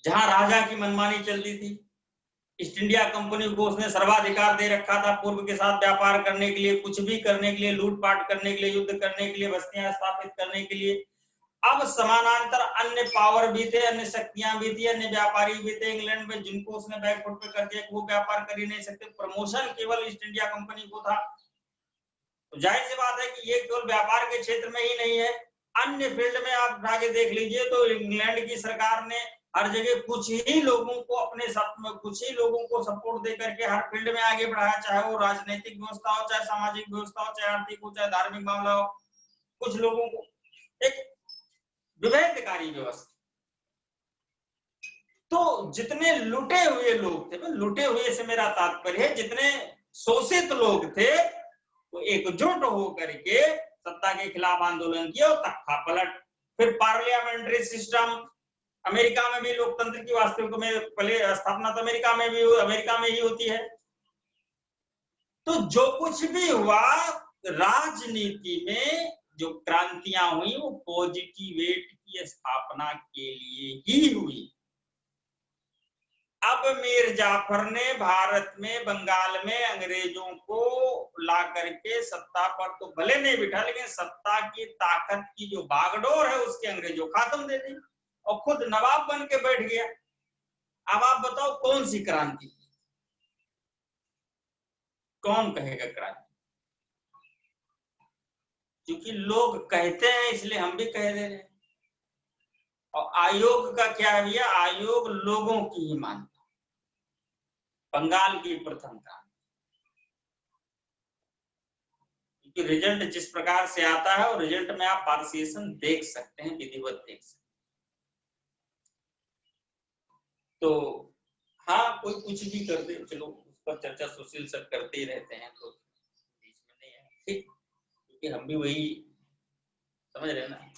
जहां राजा की मनमानी चलती थी, ईस्ट इंडिया कंपनी को उसने सर्वाधिकार दे रखा था पूर्व के साथ व्यापार करने के लिए, कुछ भी करने के लिए, लूटपाट करने के लिए, युद्ध करने के लिए, बस्तियां स्थापित करने के लिए। अब समानांतर अन्य पावर भी थे, अन्य शक्तियां भी थी, अन्य व्यापारी भी थे इंग्लैंड में, जिनको उसने बैकफुट पे कर दिया, वो व्यापार कर ही नहीं सकते। प्रमोशन केवल ईस्ट इंडिया कंपनी को था। तो जाहिर सी बात है कि ये केवल व्यापार के क्षेत्र में ही नहीं है, अन्य फील्ड में आप आगे देख लीजिए तो इंग्लैंड की सरकार ने हर जगह कुछ ही लोगों को अपने साथ में, कुछ ही लोगों को सपोर्ट दे करके हर फील्ड में आगे बढ़ाया, चाहे वो राजनीतिक व्यवस्था हो, चाहे सामाजिक व्यवस्था हो, चाहे आर्थिक हो, चाहे धार्मिक मामला हो। कुछ लोगों को एक विभेदकारी व्यवस्था। तो जितने लुटे हुए लोग थे, लुटे हुए से मेरा तात्पर्य है जितने शोषित लोग थे, वो एकजुट होकर के सत्ता के खिलाफ आंदोलन किया और तख्ता पलट। फिर पार्लियामेंट्री सिस्टम, अमेरिका में भी लोकतंत्र की वास्तविक में पहले स्थापना तो अमेरिका में ही होती है। तो जो कुछ भी हुआ राजनीति में, जो क्रांतियां हुई, वो पॉजिटिवेट की स्थापना के लिए ही हुई। अब मीर जाफर ने भारत में, बंगाल में अंग्रेजों को ला करके सत्ता पर तो भले नहीं बिठा, लेकिन सत्ता की ताकत की जो बागडोर है उसके अंग्रेजों खत्म दे दी और खुद नवाब बन के बैठ गया। अब आप बताओ कौन सी क्रांति? कौन कहेगा क्रांति? क्योंकि लोग कहते हैं इसलिए हम भी कह दे रहे हैं। और आयोग का क्या है भैया? आयोग लोगों की ही मानता। बंगाल की प्रथम क्रांति, क्योंकि रिजल्ट जिस प्रकार से आता है और रिजल्ट में आप पार्टिसिपेशन देख सकते हैं, विधिवत देख सकते हैं। तो हाँ, कोई कुछ भी कर दे, चलो उस पर चर्चा सुशील सर करते ही रहते हैं, तो बीच में नहीं है, ठीक, क्योंकि हम भी वही समझ रहे हैं ना।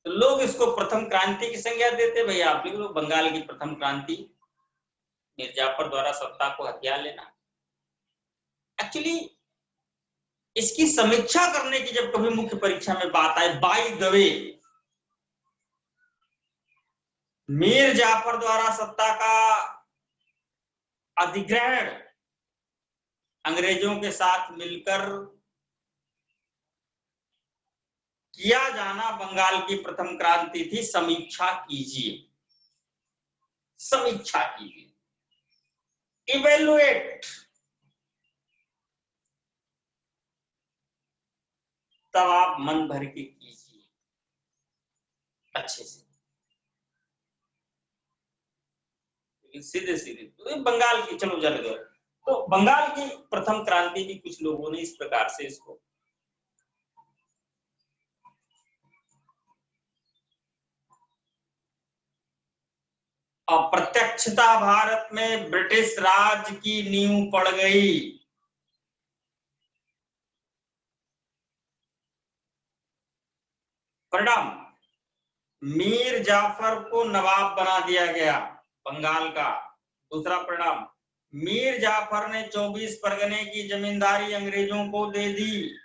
तो लोग इसको प्रथम क्रांति की संज्ञा देते। भाई आप लिख लो, बंगाल की प्रथम क्रांति, मीर जाफर द्वारा सत्ता को हथिया लेना। एक्चुअली इसकी समीक्षा करने की जब कभी मुख्य परीक्षा में बात आए, by the way, Mir Jafar द्वारा सत्ता का अधिग्रहण अंग्रेजों के साथ मिलकर किया जाना बंगाल की प्रथम क्रांति थी। समीक्षा कीजिए, समीक्षा कीजिए, इवेलुएट, तब आप मन भर के कीजिए अच्छे से। सीधे सीधे तो बंगाल की, चलो जाने दो, तो बंगाल की प्रथम क्रांति भी कुछ लोगों ने इस प्रकार से इसको अप्रत्यक्षता भारत में ब्रिटिश राज की नींव पड़ गई। परिणाम, मीर जाफर को नवाब बना दिया गया बंगाल का। दूसरा परिणाम, मीर जाफर ने 24 परगने की जमींदारी अंग्रेजों को दे दी।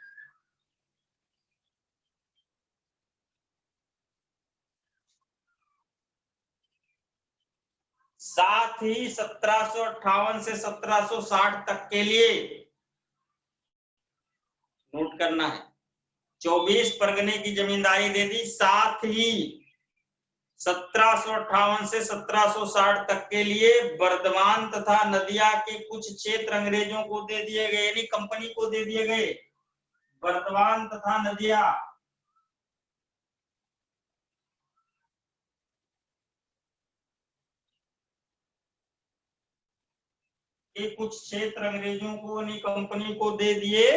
साथ ही 1758 से 1760 तक के लिए, नोट करना है, 24 परगने की जमींदारी दे दी, साथ ही 1758 से 1760 तक के लिए बर्दवान तथा नदिया के कुछ क्षेत्र अंग्रेजों को दे दिए गए, यानी कंपनी को दे दिए गए। बर्दवान तथा नदिया के कुछ क्षेत्र अंग्रेजों को, यानी कंपनी को दे दिए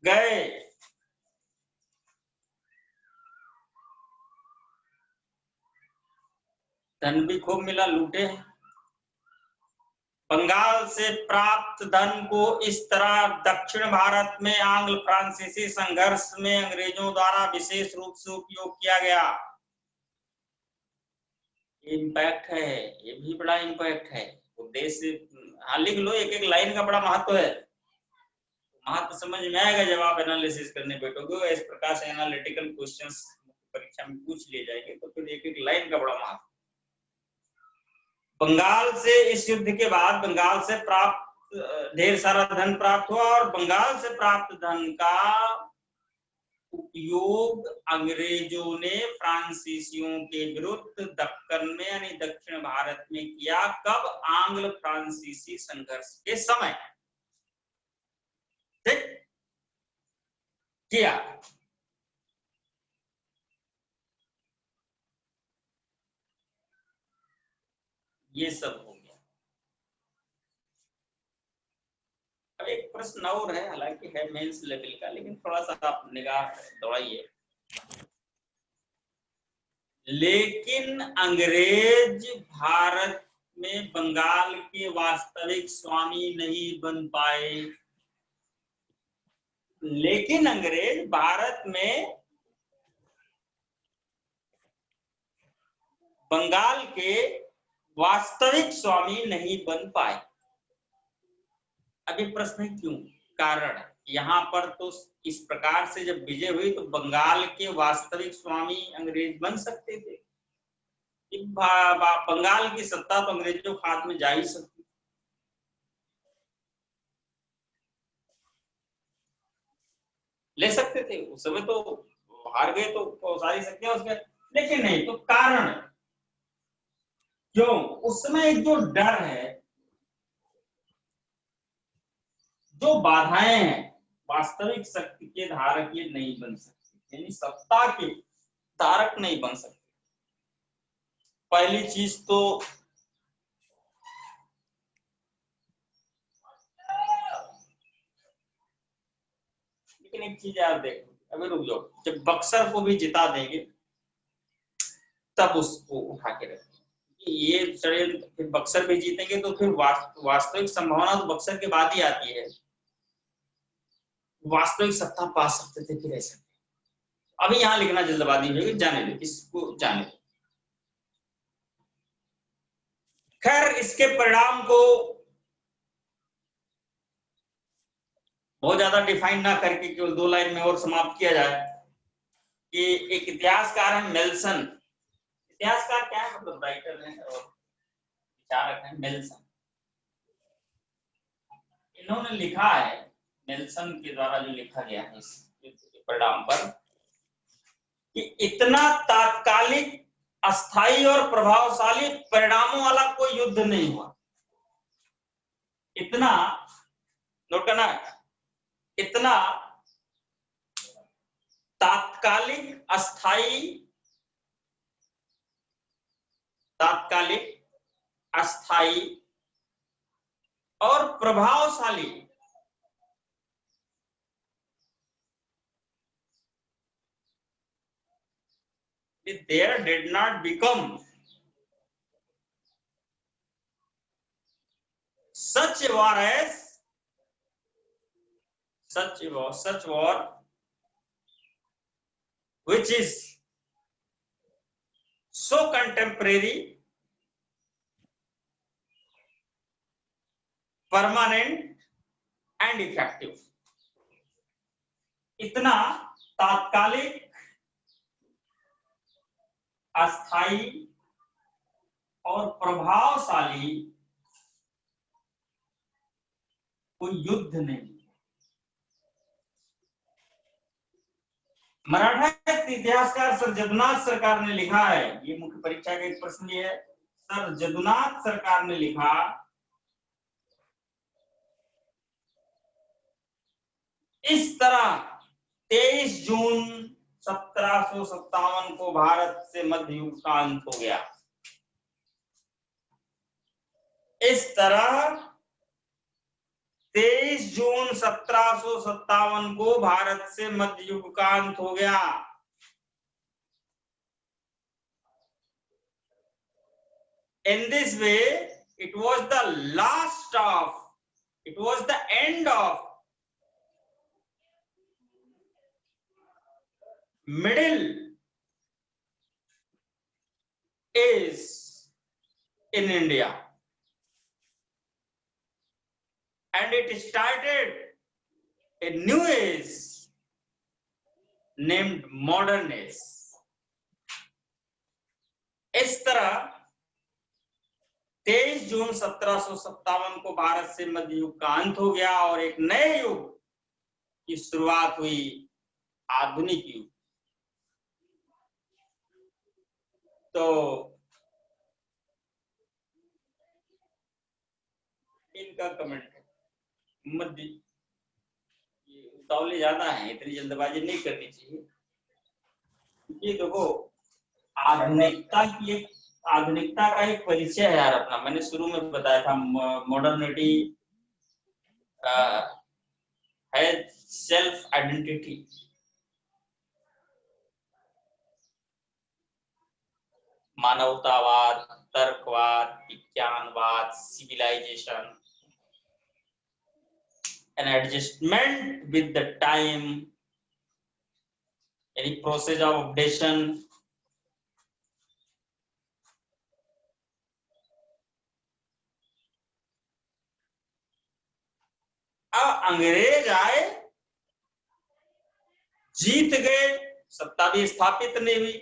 गए। धन भी खूब मिला, लूटे। बंगाल से प्राप्त धन को इस तरह दक्षिण भारत में आंग्ल फ्रांसीसी संघर्ष में अंग्रेजों द्वारा विशेष रूप से उपयोग किया गया। इम्पैक्ट है, ये भी बड़ा इम्पैक्ट है। उद्देश्य, हाँ लिख लो, एक एक लाइन का बड़ा महत्व है। महत्व समझ में आएगा जब आप एनालिसिस करने बैठोगे। इस प्रकार से एनालिटिकल क्वेश्चंस परीक्षा में पूछ लिए जाएंगे तो फिर एक एक लाइन का बड़ा महत्व। बंगाल से इस युद्ध के बाद बंगाल से प्राप्त ढेर सारा धन प्राप्त हुआ, और बंगाल से प्राप्त धन का उपयोग अंग्रेजों ने फ्रांसीसियों के विरुद्ध दक्कन में, यानी दक्षिण भारत में किया। कब? आंग्ल फ्रांसीसी संघर्ष के समय, ठीक किया। ये सब हो गया। अब एक प्रश्न और है, हालांकि है मेंस लेवल का, लेकिन थोड़ा सा आप निगाह दौड़ाइए। लेकिन अंग्रेज भारत में बंगाल के वास्तविक स्वामी नहीं बन पाए। लेकिन अंग्रेज भारत में बंगाल के वास्तविक स्वामी नहीं बन पाए। अभी प्रश्न है क्यों? कारण यहाँ पर तो इस प्रकार से जब विजय हुई तो बंगाल के वास्तविक स्वामी अंग्रेज बन सकते थे। बंगाल की सत्ता तो अंग्रेजों के हाथ में जा ही सकती, ले सकते थे उस समय, तो हार गए तो सारी शक्तियां उसमें, लेकिन नहीं। तो कारण क्यों? उस समय एक जो डर है, जो बाधाएं हैं, वास्तविक शक्ति के धारक ये नहीं बन सकते, यानी सत्ता के धारक नहीं बन सकते। पहली चीज तो लेकिन एक चीज आप देखो, अभी रुक जाओ, जब बक्सर को भी जिता देंगे तब उसको उठा के रखेंगे। ये षड्यंत्र, फिर बक्सर भी जीतेंगे तो फिर वास्तविक संभावना तो बक्सर के बाद ही आती है। वास्तविक सत्ता पा सकते थे फिर ऐसा। अभी यहाँ लिखना जल्दबाजी है, जाने दो, इसको जाने दो। खैर, इसके परिणाम को बहुत ज्यादा डिफाइन ना करके केवल 2 लाइन में और समाप्त किया जाए कि एक इतिहासकार है मेल्सन। इतिहासकार क्या है? मतलब राइटर है और विचारक है, मेल्सन। इन्होंने लिखा है, मेल्सन के द्वारा जो लिखा गया है इस परिणाम पर, कि इतना तात्कालिक, अस्थायी और प्रभावशाली परिणामों वाला कोई युद्ध नहीं हुआ। इतना, नोट करना, इतना तात्कालिक, अस्थायी और प्रभावशाली there did not become such a war as such war which is so contemporary, permanent and effective। इतना तात्कालिक, अस्थायी और प्रभावशाली कोई युद्ध नहीं। मराठा इतिहासकार सर जदुनाथ सरकार ने लिखा है, ये मुख्य परीक्षा का एक प्रश्न ये है, सर जदुनाथ सरकार ने लिखा, इस तरह 23 जून 1757 को भारत से मध्य युग का अंत हो गया। इस तरह 23 जून 1757 को भारत से मध्य युग का अंत हो गया। In this way, it was the end of Middle Age in India, and it started a new age named modern age। इस तरह 23 जून 1757 को भारत से मध्य युग का अंत हो गया और एक नए युग की शुरुआत हुई, आधुनिक युग। तो इनका कमेंट है, मध्य, ये उतावले ज्यादा है, इतनी जल्दबाजी नहीं करनी चाहिए। ये देखो, आधुनिकता का एक परिचय है यार अपना, मैंने शुरू में बताया था, मॉडर्निटी है सेल्फ आइडेंटिटी। मानवतावाद, तर्कवाद, विज्ञानवाद, civilisation, an adjustment with the time, any process of updation। अब अंग्रेज आए, जीत गए, सत्ता भी स्थापित नहीं हुई,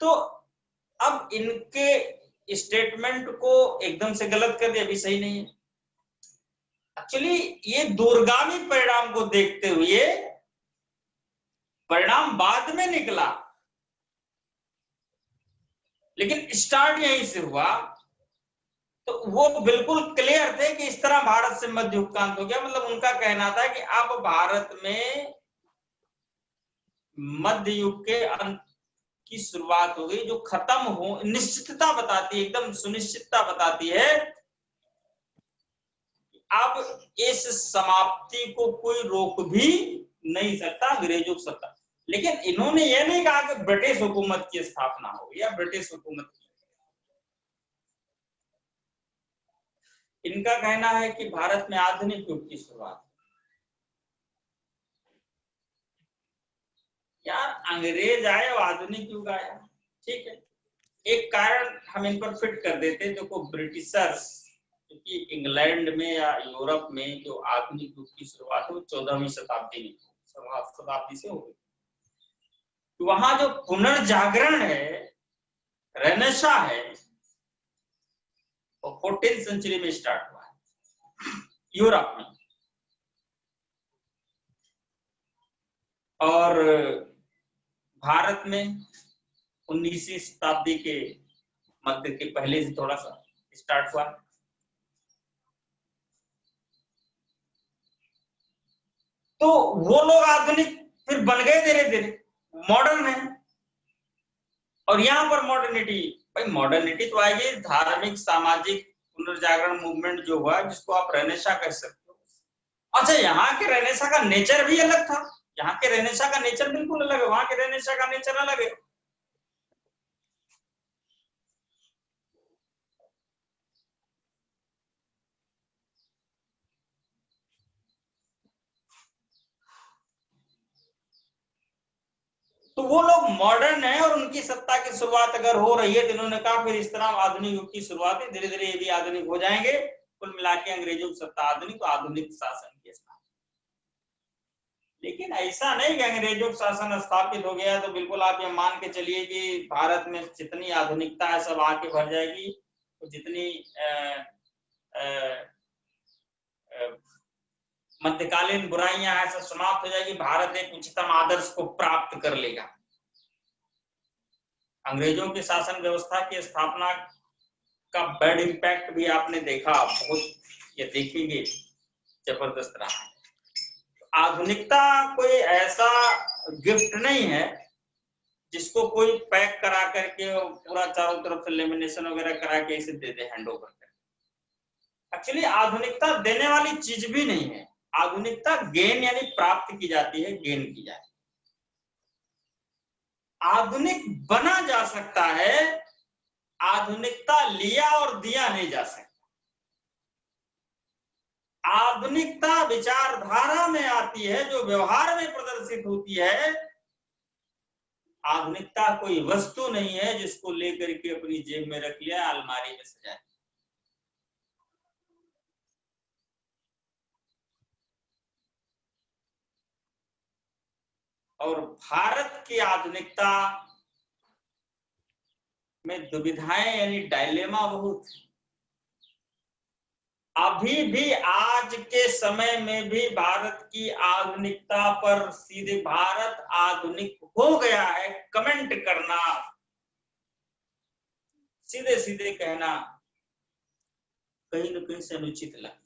तो अब इनके स्टेटमेंट को एकदम से गलत कर दिया, अभी सही नहीं है। एक्चुअली ये दूरगामी परिणाम को देखते हुए, परिणाम बाद में निकला, लेकिन स्टार्ट यहीं से हुआ, तो वो बिल्कुल क्लियर थे कि इस तरह भारत से मध्य युग का अंत हो गया। मतलब उनका कहना था कि अब भारत में मध्य युग के अंत की शुरुआत हो गई, जो खत्म हो, निश्चितता बताती है, एकदम सुनिश्चितता बताती है, अब इस समाप्ति को कोई रोक भी नहीं सकता, अंग्रेजों की सत्ता। लेकिन इन्होंने यह नहीं कहा कि ब्रिटिश हुकूमत की स्थापना हो या ब्रिटिश हुकूमत की, इनका कहना है कि भारत में आधुनिक युग की शुरुआत। यार अंग्रेज आए और आधुनिक युग आया, ठीक है, एक कारण हम इन पर फिट कर देते हैं। देखो ब्रिटिशर्स, क्योंकि इंग्लैंड में या यूरोप में जो आधुनिक युग की शुरुआत है वो 14वीं शताब्दी से हो गई। तो वहां जो पुनर्जागरण है, रेनेसा है, वो 14th सेंचुरी में स्टार्ट हुआ है यूरोप में। और भारत में 19वीं शताब्दी के मध्य के पहले से थोड़ा सा स्टार्ट हुआ। तो वो लोग आधुनिक फिर बन गए, धीरे धीरे मॉडर्न है। और यहाँ पर मॉडर्निटी, भाई मॉडर्निटी तो आएगी, धार्मिक सामाजिक पुनर्जागरण मूवमेंट जो हुआ, जिसको आप रेनेसां कह सकते हो। अच्छा, यहाँ के रेनेसां का नेचर भी अलग था। यहाँ के रेनेसां का नेचर बिल्कुल अलग है, वहां के रेनेसां का नेचर अलग है। तो वो लोग मॉडर्न है और उनकी सत्ता की शुरुआत अगर हो रही है तो इन्होंने कहा फिर इस तरह आधुनिक युग की शुरुआत है, धीरे धीरे ये भी आधुनिक हो जाएंगे। कुल मिला के अंग्रेजों की सत्ता आधुनिक, आधुनिक शासन की स्थापना। लेकिन ऐसा नहीं कि अंग्रेजों का शासन स्थापित हो गया तो बिल्कुल आप ये मान के चलिए कि भारत में जितनी आधुनिकता है सब आके भर जाएगी, तो जितनी मध्यकालीन बुराइयां हैं सब समाप्त हो जाएगी, भारत एक उच्चतम आदर्श को प्राप्त कर लेगा। अंग्रेजों की शासन व्यवस्था की स्थापना का बैड इम्पैक्ट भी आपने देखा, बहुत ये देखेंगे जबरदस्त रहा। आधुनिकता कोई ऐसा गिफ्ट नहीं है जिसको कोई पैक करा करके पूरा चारों तरफ से लेमिनेशन वगैरह करा के इसे दे दे, हैंड ओवर कर। एक्चुअली आधुनिकता देने वाली चीज भी नहीं है, आधुनिकता गेन यानी प्राप्त की जाती है, गेन की जाती है। आधुनिक बना जा सकता है, आधुनिकता लिया और दिया नहीं जा सकता। आधुनिकता विचारधारा में आती है, जो व्यवहार में प्रदर्शित होती है। आधुनिकता कोई वस्तु नहीं है जिसको लेकर के अपनी जेब में रख लिया, अलमारी में सजाया। और भारत की आधुनिकता में दुविधाएं यानी डायलेमा बहुत। अभी भी आज के समय में भी भारत की आधुनिकता पर सीधे भारत आधुनिक हो गया है कमेंट करना, सीधे सीधे कहना कहीं न कहीं से अनुचित लगता है।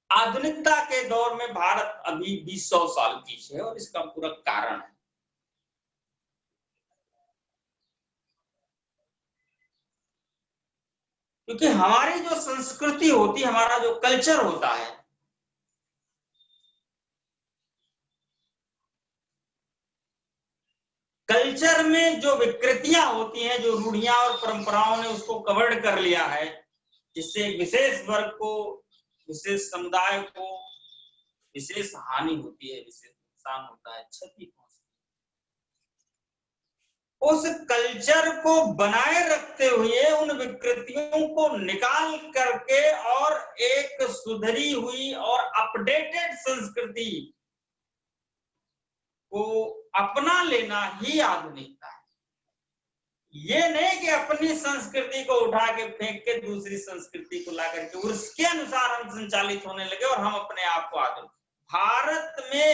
आधुनिकता के दौर में भारत अभी भी 100 साल पीछे है और इसका पूरा कारण है क्योंकि हमारी जो संस्कृति होती है, हमारा जो कल्चर होता है, कल्चर में जो विकृतियां होती हैं, जो रूढ़ियां और परंपराओं ने उसको कवर्ड कर लिया है, जिससे विशेष वर्ग को, विशेष समुदाय को विशेष हानि होती है, विशेष नुकसान होता है, क्षति पहुंचती है। उस कल्चर को बनाए रखते हुए उन विकृतियों को निकाल करके और एक सुधरी हुई और अपडेटेड संस्कृति को अपना लेना ही आधुनिकता है। ये नहीं कि अपनी संस्कृति को उठा के फेंक के दूसरी संस्कृति को ला करके उसके अनुसार हम संचालित होने लगे और हम अपने आप को आधुनिक। भारत में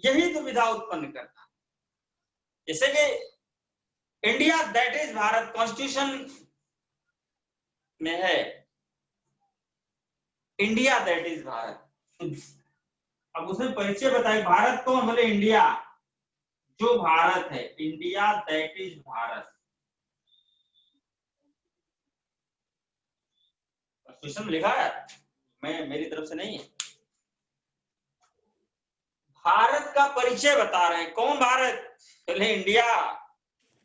यही दुविधा उत्पन्न करता है। जैसे कि India that is Bharat constitution में है, इंडिया दैट इज भारत। अब उसमें परिचय बताइए, भारत कौन? बोले इंडिया, जो भारत है, India that is Bharat. Constitution में लिखा है, मैं मेरी तरफ से नहीं है। भारत का परिचय बता रहे हैं, कौन भारत? बोले इंडिया,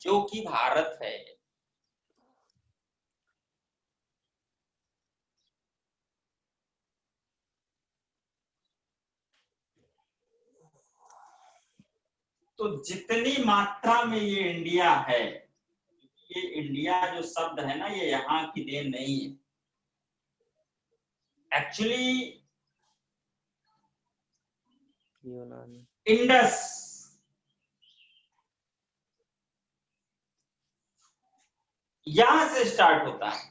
जो कि भारत है। तो जितनी मात्रा में ये इंडिया है, ये इंडिया जो शब्द है ना, ये यहाँ की देन नहीं है। एक्चुअली इंडस यहां से स्टार्ट होता है।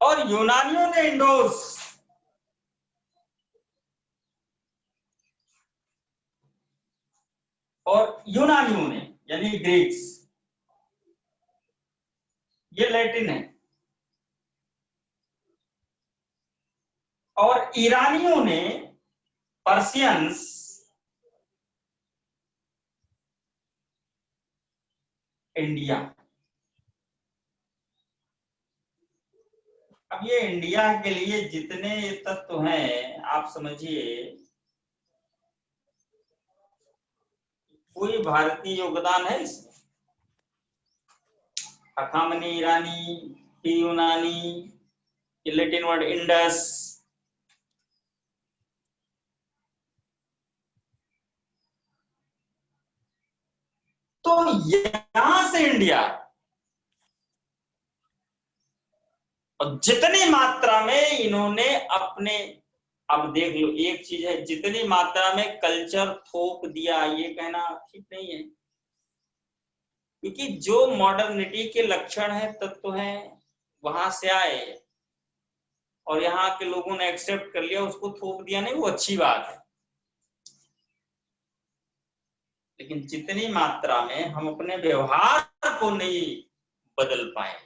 और यूनानियों ने इंडोस, और यूनानियों ने यानी ग्रीक्स, ये लैटिन है, और ईरानियों ने पर्शियंस, इंडिया। अब ये इंडिया के लिए जितने तत्व हैं आप समझिए, कोई भारतीय योगदान है इसमें? अखामनी ईरानी, यूनानी, लैटिन वर्ड इंडस, तो यहां से इंडिया, और जितनी मात्रा में इन्होंने अपने, अब देख लो एक चीज है, जितनी मात्रा में कल्चर थोप दिया, ये कहना ठीक नहीं है, क्योंकि जो मॉडर्निटी के लक्षण है, तत्व है, वहां से आए और यहाँ के लोगों ने एक्सेप्ट कर लिया, उसको थोप दिया नहीं, वो अच्छी बात है। लेकिन जितनी मात्रा में हम अपने व्यवहार को नहीं बदल पाए,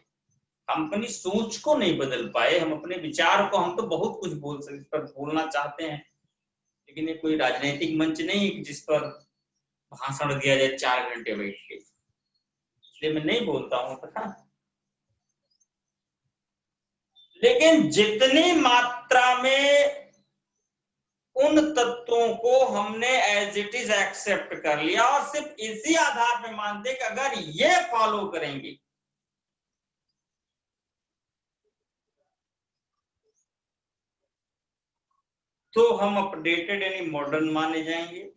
हम अपनी सोच को नहीं बदल पाए, हम अपने विचार को, हम तो बहुत कुछ बोल सकते, इस पर बोलना चाहते हैं, लेकिन ये कोई राजनीतिक मंच नहीं जिस पर भाषण दिया जाए 4 घंटे बैठ के, इसलिए मैं नहीं बोलता हूँ, पता। लेकिन जितनी मात्रा में उन तत्वों को हमने एज इट इज एक्सेप्ट कर लिया और सिर्फ इसी आधार पे मानते कि अगर ये फॉलो करेंगे तो हम अपडेटेड यानी मॉडर्न माने जाएंगे,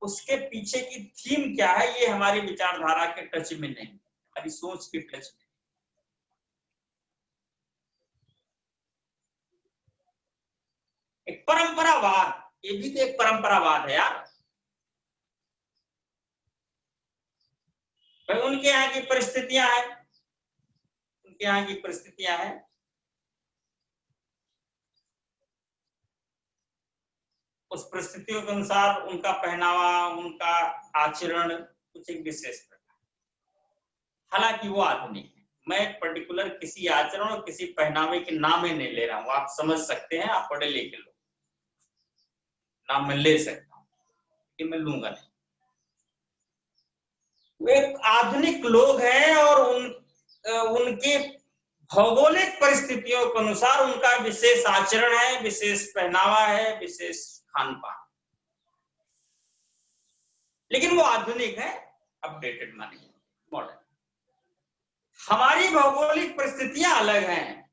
उसके पीछे की थीम क्या है ये हमारी विचारधारा के टच में नहीं, हमारी सोच के टच में। एक परंपरावाद, ये भी तो एक परंपरावाद है यार। भाई उनके यहाँ की परिस्थितियां हैं, उनके यहाँ की परिस्थितियां हैं, उस परिस्थितियों के अनुसार उनका पहनावा, उनका आचरण कुछ एक विशेष प्रकार, हालांकि वो आधुनिक है। मैं एक पर्टिकुलर किसी आचरण और किसी पहनावे के नाम ही नहीं ले रहा हूं, आप समझ सकते हैं, आप पढ़े लिखे लोग, नाम मैं ले सकता हूं कि मैं लूंगा नहीं। वो एक आधुनिक लोग हैं और उनकी भौगोलिक परिस्थितियों के अनुसार उनका विशेष आचरण है, विशेष पहनावा है, विशेष खान पान, लेकिन वो आधुनिक है, अपडेटेड मानिए, मॉडर्न। हमारी भौगोलिक परिस्थितियां अलग हैं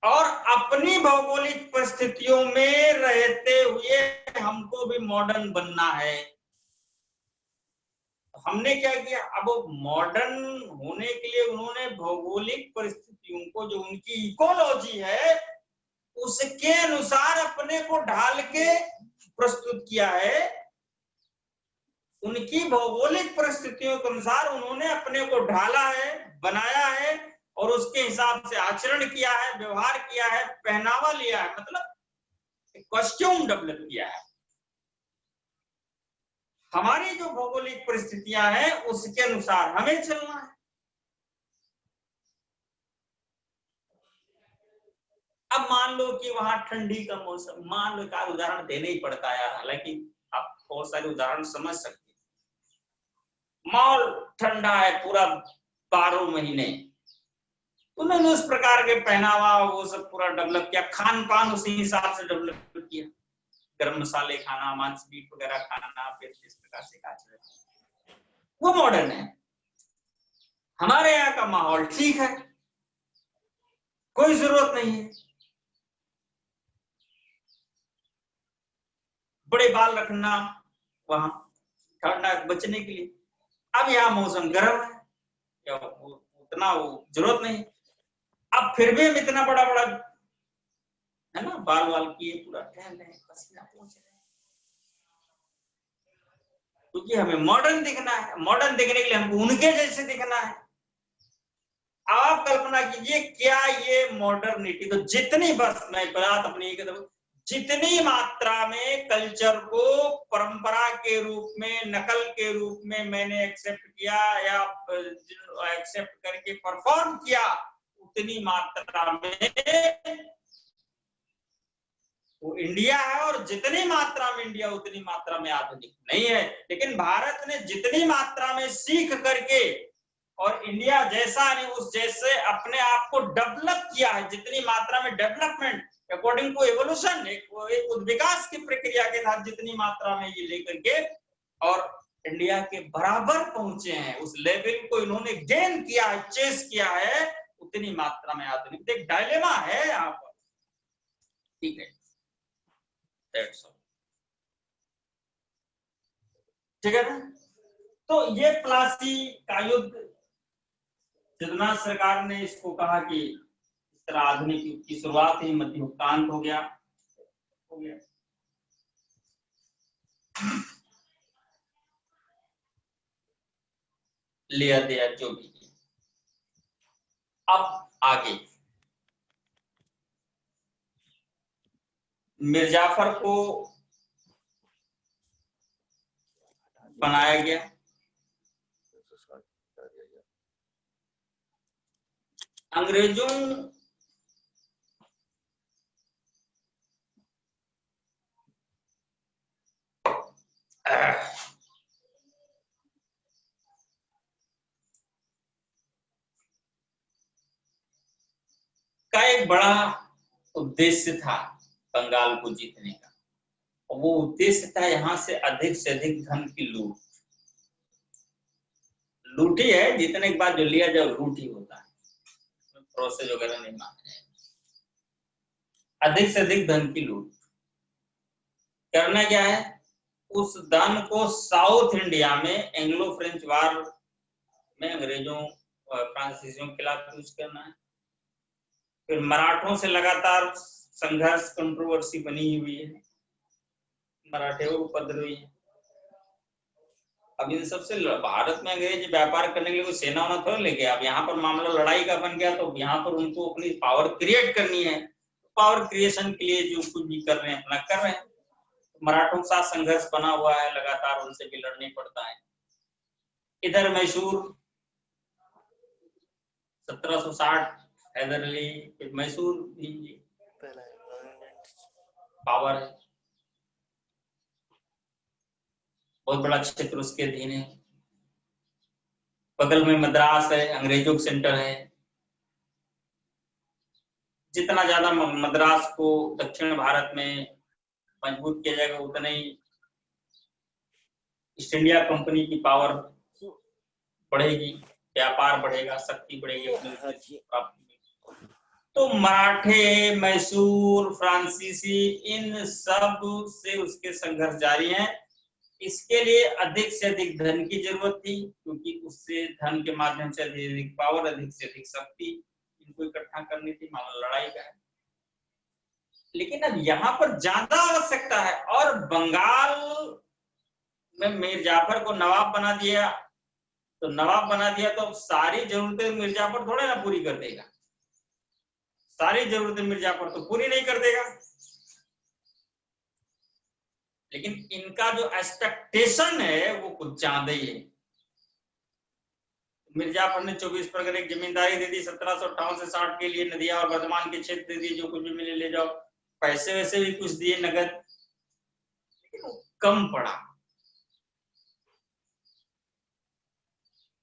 और अपनी भौगोलिक परिस्थितियों में रहते हुए हमको भी मॉडर्न बनना है। हमने क्या किया, अब मॉडर्न होने के लिए उन्होंने भौगोलिक परिस्थितियों को, जो उनकी इकोलॉजी है, उसके अनुसार अपने को ढाल के प्रस्तुत किया है। उनकी भौगोलिक परिस्थितियों के अनुसार उन्होंने अपने को ढाला है, बनाया है और उसके हिसाब से आचरण किया है, व्यवहार किया है, पहनावा लिया है, मतलब कॉस्ट्यूम डेवलप किया है। हमारी जो भौगोलिक परिस्थितियां हैं उसके अनुसार हमें चलना है। अब मान लो कि वहां ठंडी का मौसम, मान लो का उदाहरण देने ही पड़ता है, हालांकि आप बहुत सारे उदाहरण समझ सकते हैं। माहौल ठंडा है पूरा 12 महीने, उन्होंने उस प्रकार के पहनावा वो सब पूरा डेवलप किया, खान पान उसी हिसाब से डेवलप किया, गर्म मसाले खाना, मांस मीट वगैरह खाना, फिर इस प्रकार से आचरण, वो मॉडर्न है। हमारे यहाँ का माहौल ठीक है, कोई जरूरत नहीं है, बड़े बाल रखना वहां ठंडा बचने के लिए। अब यहाँ मौसम गर्म है, उतना वो जरूरत नहीं। अब फिर भी हम इतना बड़ा बड़ा है ना, बाल वाल किए पूरा टहल रहे, पसीना पोंछ रहे, क्योंकि हमें मॉडर्न दिखना है। मॉडर्न दिखने के लिए हमको उनके जैसे दिखना है। आप कल्पना कीजिए क्या ये मॉडर्निटी, तो जितनी, बस मैं बात अपनी जितनी मात्रा में कल्चर को परंपरा के रूप में, नकल के रूप में मैंने एक्सेप्ट किया या एक्सेप्ट करके परफॉर्म किया, उतनी मात्रा में वो इंडिया है, और जितनी मात्रा में इंडिया उतनी मात्रा में आधुनिक नहीं है। लेकिन भारत ने जितनी मात्रा में सीख करके और इंडिया जैसा नहीं उस जैसे अपने आप को डेवलप किया है, जितनी मात्रा में डेवलपमेंट अकॉर्डिंग टू एवोल्यूशन, एक विकास की प्रक्रिया के साथ जितनी मात्रा में ये लेकर के और इंडिया के बराबर पहुंचे हैं, उस लेवल को इन्होंने गेन किया है, चेस किया है, उतनी मात्रा में आधुनिक। एक डायलेमा है यहाँ पर, ठीक है, ठीक है ना। तो ये प्लासी का युद्ध, जितना सरकार ने इसको कहा कि इस तरह आधुनिक युग की शुरुआत ही मध्य युगांत हो गया। लिया दिया जो भी। अब आगे मिर्जाफर को बनाया गया, अंग्रेजों का एक बड़ा उद्देश्य था बंगाल को जीतने का, और वो उद्देश्य था यहाँ से अधिक धन की लूट। लूटी है, जीतने के बाद जो लिया जाए लूट ही होता है, प्रोसेस वगैरह नहीं माना है। अधिक से अधिक धन की लूट करना क्या है, उस धन को साउथ इंडिया में एंग्लो फ्रेंच वार में अंग्रेजों फ्रांसीसियों के खिलाफ यूज करना है। फिर मराठों से लगातार संघर्ष, कंट्रोवर्सी बनी हुई है, मराठे उपद्रवी है। अब इन सबसे भारत में अंग्रेज व्यापार करने के लिए कोई सेना ना थोड़ा लेके, अब यहाँ पर मामला लड़ाई का बन गया, तो यहाँ पर उनको अपनी पावर क्रिएट करनी है। पावर क्रिएशन के लिए जो कुछ भी कर रहे हैं अपना कर रहे हैं। मराठों के साथ संघर्ष बना हुआ है, लगातार उनसे भी लड़ने पड़ता है। इधर मैसूर 1760 हैदर अली, मैसूर पावर है, बहुत बड़ा क्षेत्र उसके अधीन है। बगल में मद्रास है, अंग्रेजों का सेंटर है। जितना ज्यादा मद्रास को दक्षिण भारत में मजबूत किया जाएगा, उतना ही ईस्ट इंडिया कंपनी की पावर बढ़ेगी, व्यापार बढ़ेगा, शक्ति बढ़ेगी। तो मराठे, मैसूर, फ्रांसीसी, इन सब से उसके संघर्ष जारी हैं। इसके लिए अधिक से अधिक धन की जरूरत थी, क्योंकि उससे धन के माध्यम से अधिक पावर, अधिक से अधिक शक्ति इनको इकट्ठा करनी थी, मामला लड़ाई का है। लेकिन अब यहाँ पर ज्यादा आवश्यकता है, और बंगाल में मीर जाफर को नवाब बना दिया, तो नवाब बना दिया तो अब सारी जरूरतें मीर जाफर थोड़े ना पूरी कर देगा, सारी जरूरतें मीर जाफर तो पूरी नहीं कर देगा। लेकिन इनका जो एक्सपेक्टेशन है वो कुछ ज्यादा ही है। मिर्जाफर ने 24 परगने की जमींदारी दे दी, 1758 से 60 के लिए नदियां और वर्धमान के क्षेत्र दे दिए, जो कुछ भी मिले ले जाओ, पैसे वैसे भी कुछ दिए नगद, लेकिन वो कम पड़ा।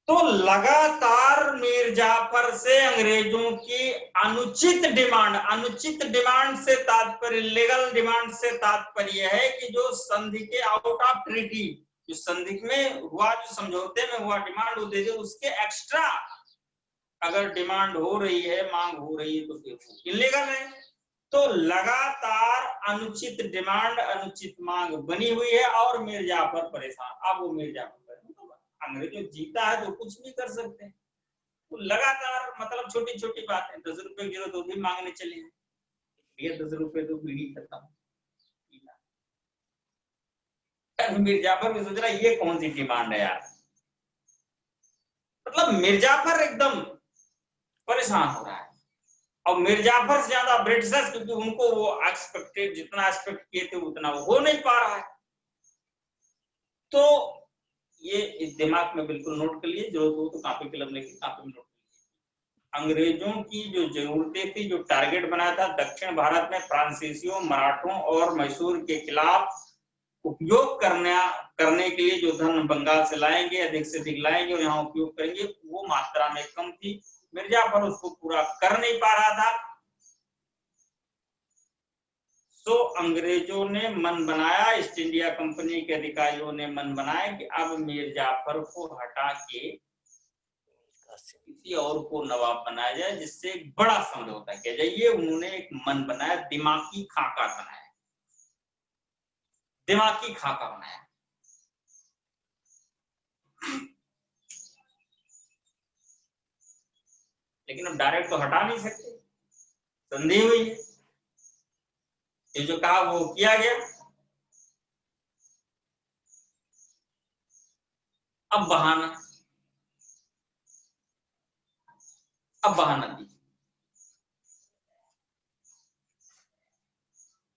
तो लगातार मीर जाफर से अंग्रेजों की अनुचित डिमांड से तात्पर्य, लीगल डिमांड से तात्पर्य है कि जो संधि के आउट ऑफ ट्रीटी, जो संधि में हुआ, जो समझौते में हुआ डिमांड वो दे दे, उसके एक्स्ट्रा अगर डिमांड हो रही है, मांग हो रही है, तो फिर इलीगल है। तो लगातार अनुचित डिमांड, अनुचित मांग बनी हुई है, और मीर जाफर परेशान। अब वो मीर जाफर अंग्रेजों जीता है तो कुछ भी कर सकते हैं, तो लगातार मतलब छोटी छोटी बातें, 10 रुपए की जरूरत वो भी मांगने चले हैं। ये 10 रुपए तो बीड़ी खत्म। मिर्जाफर भी सोच रहा है ये कौन सी डिमांड है यार, मतलब मिर्जाफर एकदम परेशान हो रहा है। और मिर्जाफर से ज्यादा ब्रिटिशर्स, क्योंकि उनको वो एक्सपेक्टेड, जितना एक्सपेक्ट किए थे उतना वो हो नहीं पा रहा है। तो ये इस दिमाग में बिल्कुल नोट कर लिए, जरूरत हो तो कापी कलम लेके कापी में नोट। अंग्रेजों की जो जरूरतें थी, जो टारगेट बनाया था दक्षिण भारत में फ्रांसीसियों, मराठों और मैसूर के खिलाफ उपयोग करने के लिए जो धन बंगाल से लाएंगे, अधिक से अधिक लाएंगे और यहाँ उपयोग करेंगे, वो मात्रा में कम थी। मिर्जाफर उसको पूरा कर नहीं पा रहा था। तो अंग्रेजों ने मन बनाया, ईस्ट इंडिया कंपनी के अधिकारियों ने मन बनाया कि अब मिर्जाफर को हटा के किसी और को नवाब बनाया जाए, जिससे एक बड़ा समझौता किया जाए। ये उन्होंने एक मन बनाया, दिमागी खाका बनाया, दिमागी खाका बनाया। लेकिन अब डायरेक्ट तो हटा नहीं सकते, संदेह हुई है। ये जो कहा वो किया गया। अब बहाना दीजिए।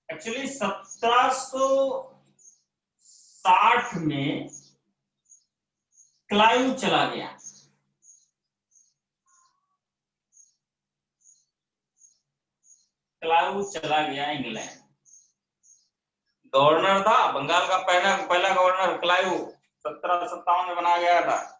एक्चुअली 1760 में क्लाइव चला गया। क्लाइव चला गया इंग्लैंड, गवर्नर था बंगाल का, पहला गवर्नर क्लाइव 1757 में बनाया गया था।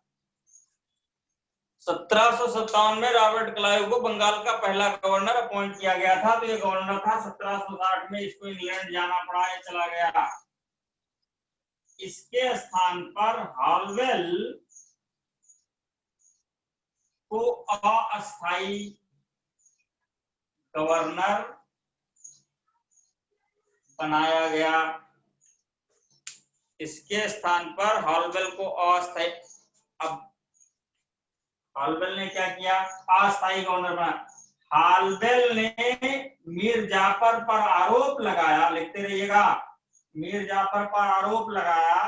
1757 में रॉबर्ट क्लाइव को बंगाल का पहला गवर्नर अपॉइंट किया गया था। तो ये गवर्नर था। 1760 में इसको इंग्लैंड जाना पड़ा, ये चला गया। इसके स्थान पर हॉलवेल को अस्थायी गवर्नर बनाया गया। इसके स्थान पर हॉलवेल को अस्थायी, अब हॉलवेल ने क्या किया, अस्थायी गवर्नर बना। हॉलवेल ने मीर जाफर पर आरोप लगाया, लिखते रहिएगा, मीर जाफर पर आरोप लगाया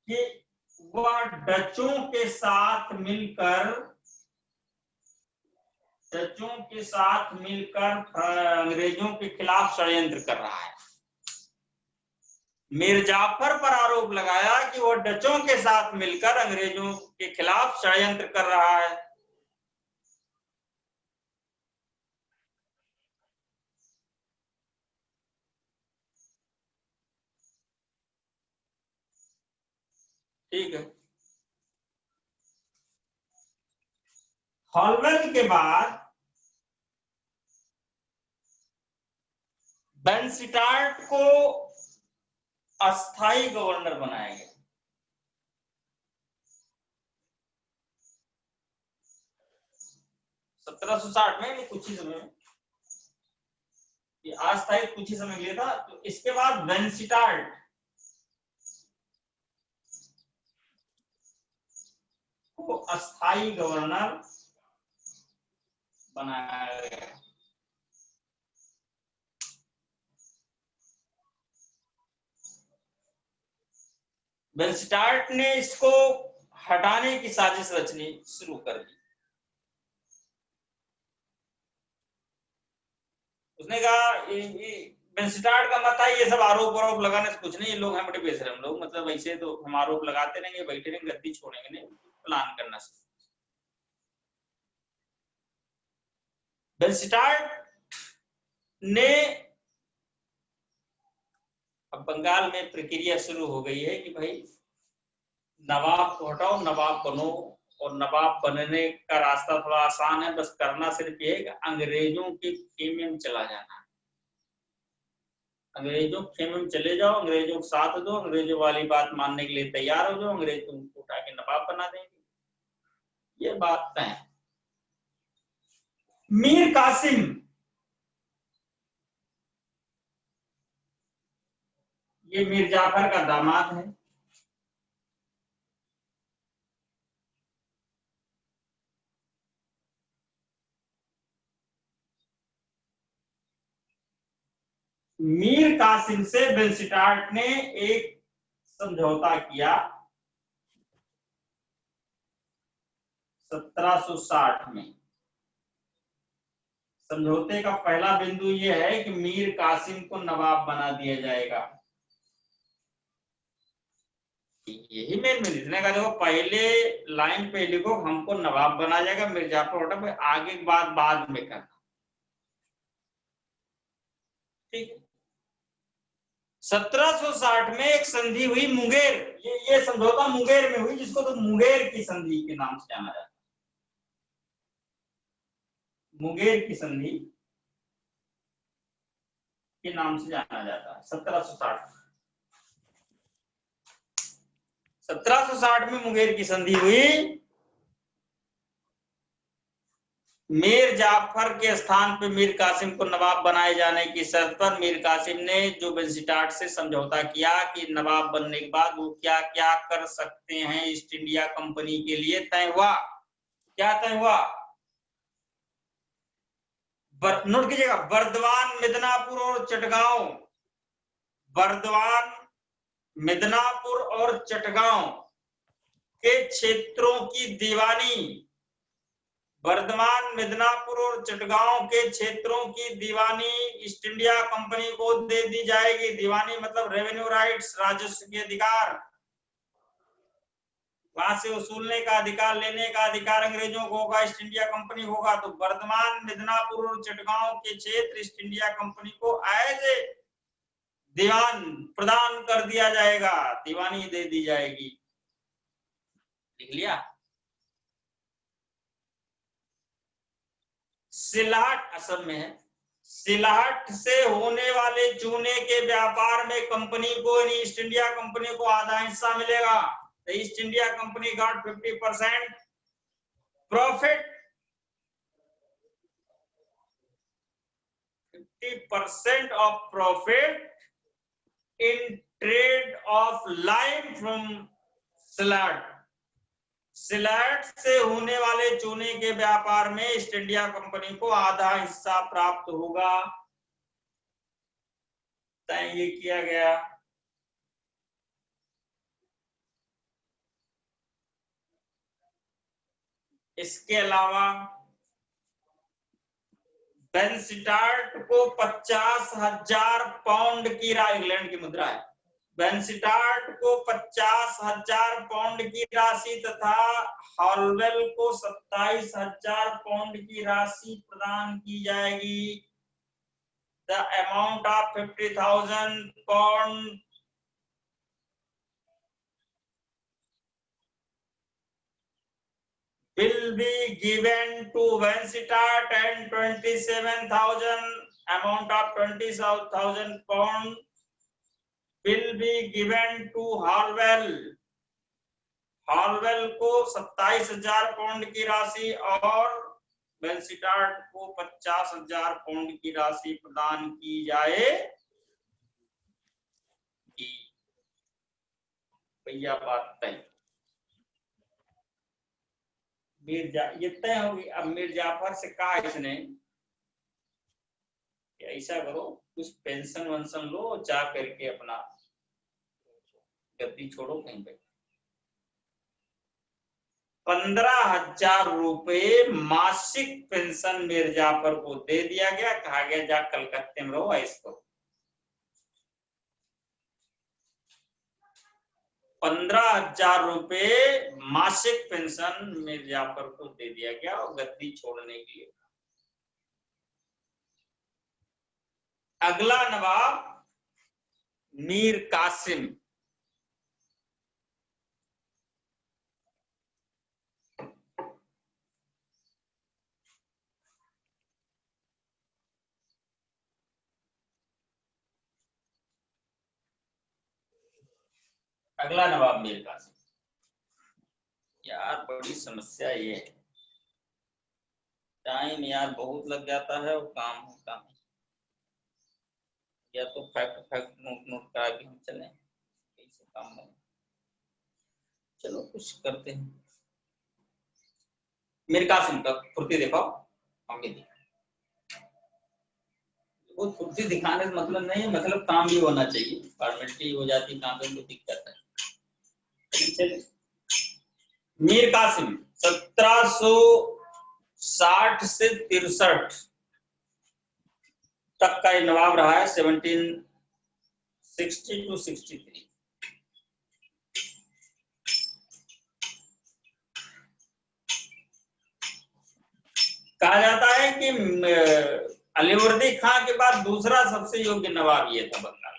कि वह डचों के साथ मिलकर अंग्रेजों के खिलाफ षड्यंत्र कर रहा है। मीर जाफर पर आरोप लगाया कि वह डचों के साथ मिलकर अंग्रेजों के खिलाफ षड्यंत्र कर रहा है। ठीक है। हॉलवेल के बाद बेनस्टार्ट को अस्थायी गवर्नर बनाया गया। 1760 में, कुछ ही समय में, ये अस्थायी कुछ ही समय के लिए था। तो इसके बाद बेनस्टार्ट को अस्थायी गवर्नर बनाया गया। बेनस्टार्ट ने इसको हटाने की साजिश रचनी शुरू कर दी। उसने कहा, बेनस्टार्ट का मत है ये सब आरोप लगाने से कुछ नहीं, ये लोग हैं बड़े बेशरम लोग, मतलब ऐसे तो हम आरोप लगाते रहेंगे, बैठे रहेंगे, गद्दी छोड़ेंगे नहीं, प्लान करना शुरू। बेनस्टार्ट ने, अब बंगाल में प्रक्रिया शुरू हो गई है कि भाई नवाब को हटाओ, नवाब बनो, और नवाब बनने का रास्ता थोड़ा आसान है, बस करना सिर्फ ये है कि अंग्रेजों के खेमे में चला जाना है। अंग्रेजों के खेमे में चले जाओ, अंग्रेजों को साथ दो, अंग्रेजों वाली बात मानने के लिए तैयार हो जाओ, अंग्रेज तुमको उठा के नवाब बना देंगे। ये बात तय। मीर कासिम, ये मीर जाफर का दामाद है। मीर कासिम से वेल्सिटार्ट ने एक समझौता किया 1760 में। समझौते का पहला बिंदु यह है कि मीर कासिम को नवाब बना दिया जाएगा। यही मेन में इसने कहा देखो पहले लाइन पे लिखो हमको नवाब बना जाएगा मिर्जापुर हटा, आगे की बात बाद में करना। ठीक है। 1760 में एक संधि हुई मुंगेर, ये समझौता मुंगेर में हुई जिसको तो मुंगेर की संधि के नाम से जाना जाता है। मुंगेर की संधि के नाम से जाना जाता है। 1760 में मुंगेर की संधि हुई। मीर जाफर के स्थान पर मीर कासिम को नवाब बनाए जाने की शर्त पर मीर कासिम ने जो वेल्सिटार्ट से समझौता किया कि नवाब बनने के बाद वो क्या क्या कर सकते हैं ईस्ट इंडिया कंपनी के लिए तय हुआ। क्या तय हुआ? नोट कीजिएगा, बर्दवान, मिदनापुर और चटगांव, बर्दवान, मिदनापुर और चटगांव के क्षेत्रों की दीवानी, बर्दवान, मिदनापुर और चटगांव के क्षेत्रों की दीवानी ईस्ट इंडिया कंपनी को दे दी जाएगी। दीवानी मतलब रेवेन्यू राइट्स, राजस्व के अधिकार, वहां से वसूलने का अधिकार, लेने का अधिकार अंग्रेजों को होगा, ईस्ट इंडिया कंपनी होगा। तो बर्दवान, मिदनापुर और चटगांव के क्षेत्र ईस्ट इंडिया कंपनी को एज ए दीवान प्रदान कर दिया जाएगा, दीवानी दे दी जाएगी। लिख लिया? सिलाहट असम में है। सिलाहट से होने वाले चूने के व्यापार में कंपनी को, ईस्ट इंडिया कंपनी को आधा हिस्सा मिलेगा। The East India Company got 50% profit, 50% of profit in trade of lime from Silat. सिलाट से होने वाले चूने के व्यापार में ईस्ट इंडिया कंपनी को आधा हिस्सा प्राप्त होगा। तय ये किया गया। इसके अलावा वेल्सिटार्ट को 50,000 पाउंड की, इंग्लैंड की मुद्रा है, वेल्सिटार्ट को 50,000 पाउंड की राशि तथा हॉलवेल को 27,000 पाउंड की राशि प्रदान की जाएगी। The amount of 50,000 pound will be given to Vansittart and 27,000 amount of 20,000 pound will be given to Harwell. Harwell को 27,000 पाउंड की राशि और वेल्सिटार्ट को 50,000 पाउंड की राशि प्रदान की जाएगी। भैया बात तय, ये तय होगी। अब मीर जाफर से कहा इसने कि ऐसा करो कुछ पेंशन वंशन लो, जा करके अपना गद्दी छोड़ो कहीं पे। 15,000 रुपए मासिक पेंशन मीर जाफर को दे दिया गया। कहा गया जा कलकत्ते में रहो इसको। 15,000 रुपए मासिक पेंशन मीर जाफर को दे दिया गया और गद्दी छोड़ने के लिए। अगला नवाब मीर कासिम। अगला नवाब मीर कासिम। यार बड़ी समस्या ये है, टाइम यार बहुत लग जाता है और काम होता नहीं। या तो फैक्ट नोट करा के हम चले, कैसे काम बने। चलो कुछ करते हैं। मीर कासिम का फुर्ती देखो, हम भी वो फुर्ती दिखाने से मतलब नहीं है, मतलब काम भी होना चाहिए, फॉर्मेलिटी हो जाती काम में तो दिक्कत है। मीर कासिम 1760 से 63 तक का ये नवाब रहा है, 1760 to 63। कहा जाता है कि अलीवर्दी खां के बाद दूसरा सबसे योग्य नवाब ये था बंगाल।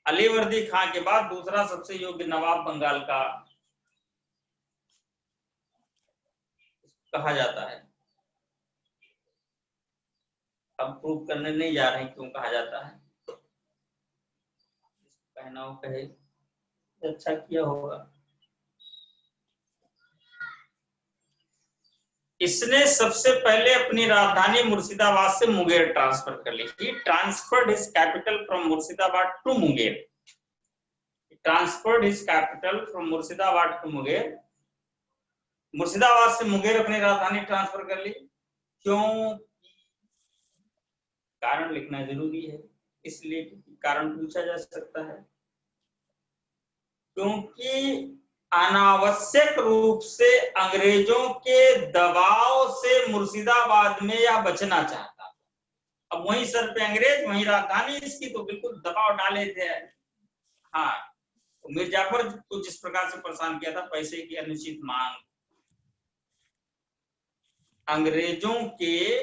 अलीवर्दी खां के बाद दूसरा सबसे योग्य नवाब बंगाल का कहा जाता है। अब प्रूव करने नहीं जा रहे हैं क्यों कहा जाता है, कहना हो कहे, अच्छा किया होगा। इसने सबसे पहले अपनी राजधानी मुर्शिदाबाद से मुंगेर ट्रांसफर कर ली। He transferred his capital from Murshidabad to Munger. He transferred his capital from Murshidabad to Munger. Murshidabad से मुंगेर अपनी राजधानी ट्रांसफर कर ली। क्यों? कारण लिखना जरूरी है, इसलिए कारण पूछा जा सकता है। क्योंकि अनावश्यक रूप से अंग्रेजों के दबाव से मुर्शिदाबाद में यह बचना चाहता। अब वहीं सर पे अंग्रेज, वहीं राजधानी इसकी, तो बिल्कुल दबाव डाले थे। हाँ, तो मिर्जाफर को जिस प्रकार से परेशान किया था, पैसे की अनुचित मांग, अंग्रेजों के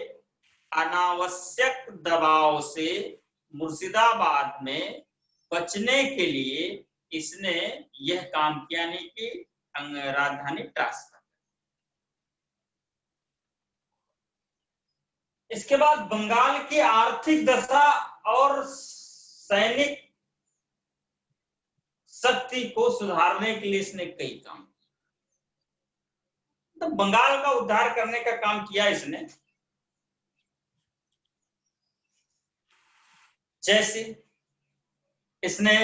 अनावश्यक दबाव से मुर्शिदाबाद में बचने के लिए इसने यह काम किया, नहीं कि राजधानी ट्रांसफर। इसके बाद बंगाल की आर्थिक दशा और सैनिक शक्ति को सुधारने के लिए इसने कई काम, तो बंगाल का उद्धार करने का काम किया इसने। जैसे इसने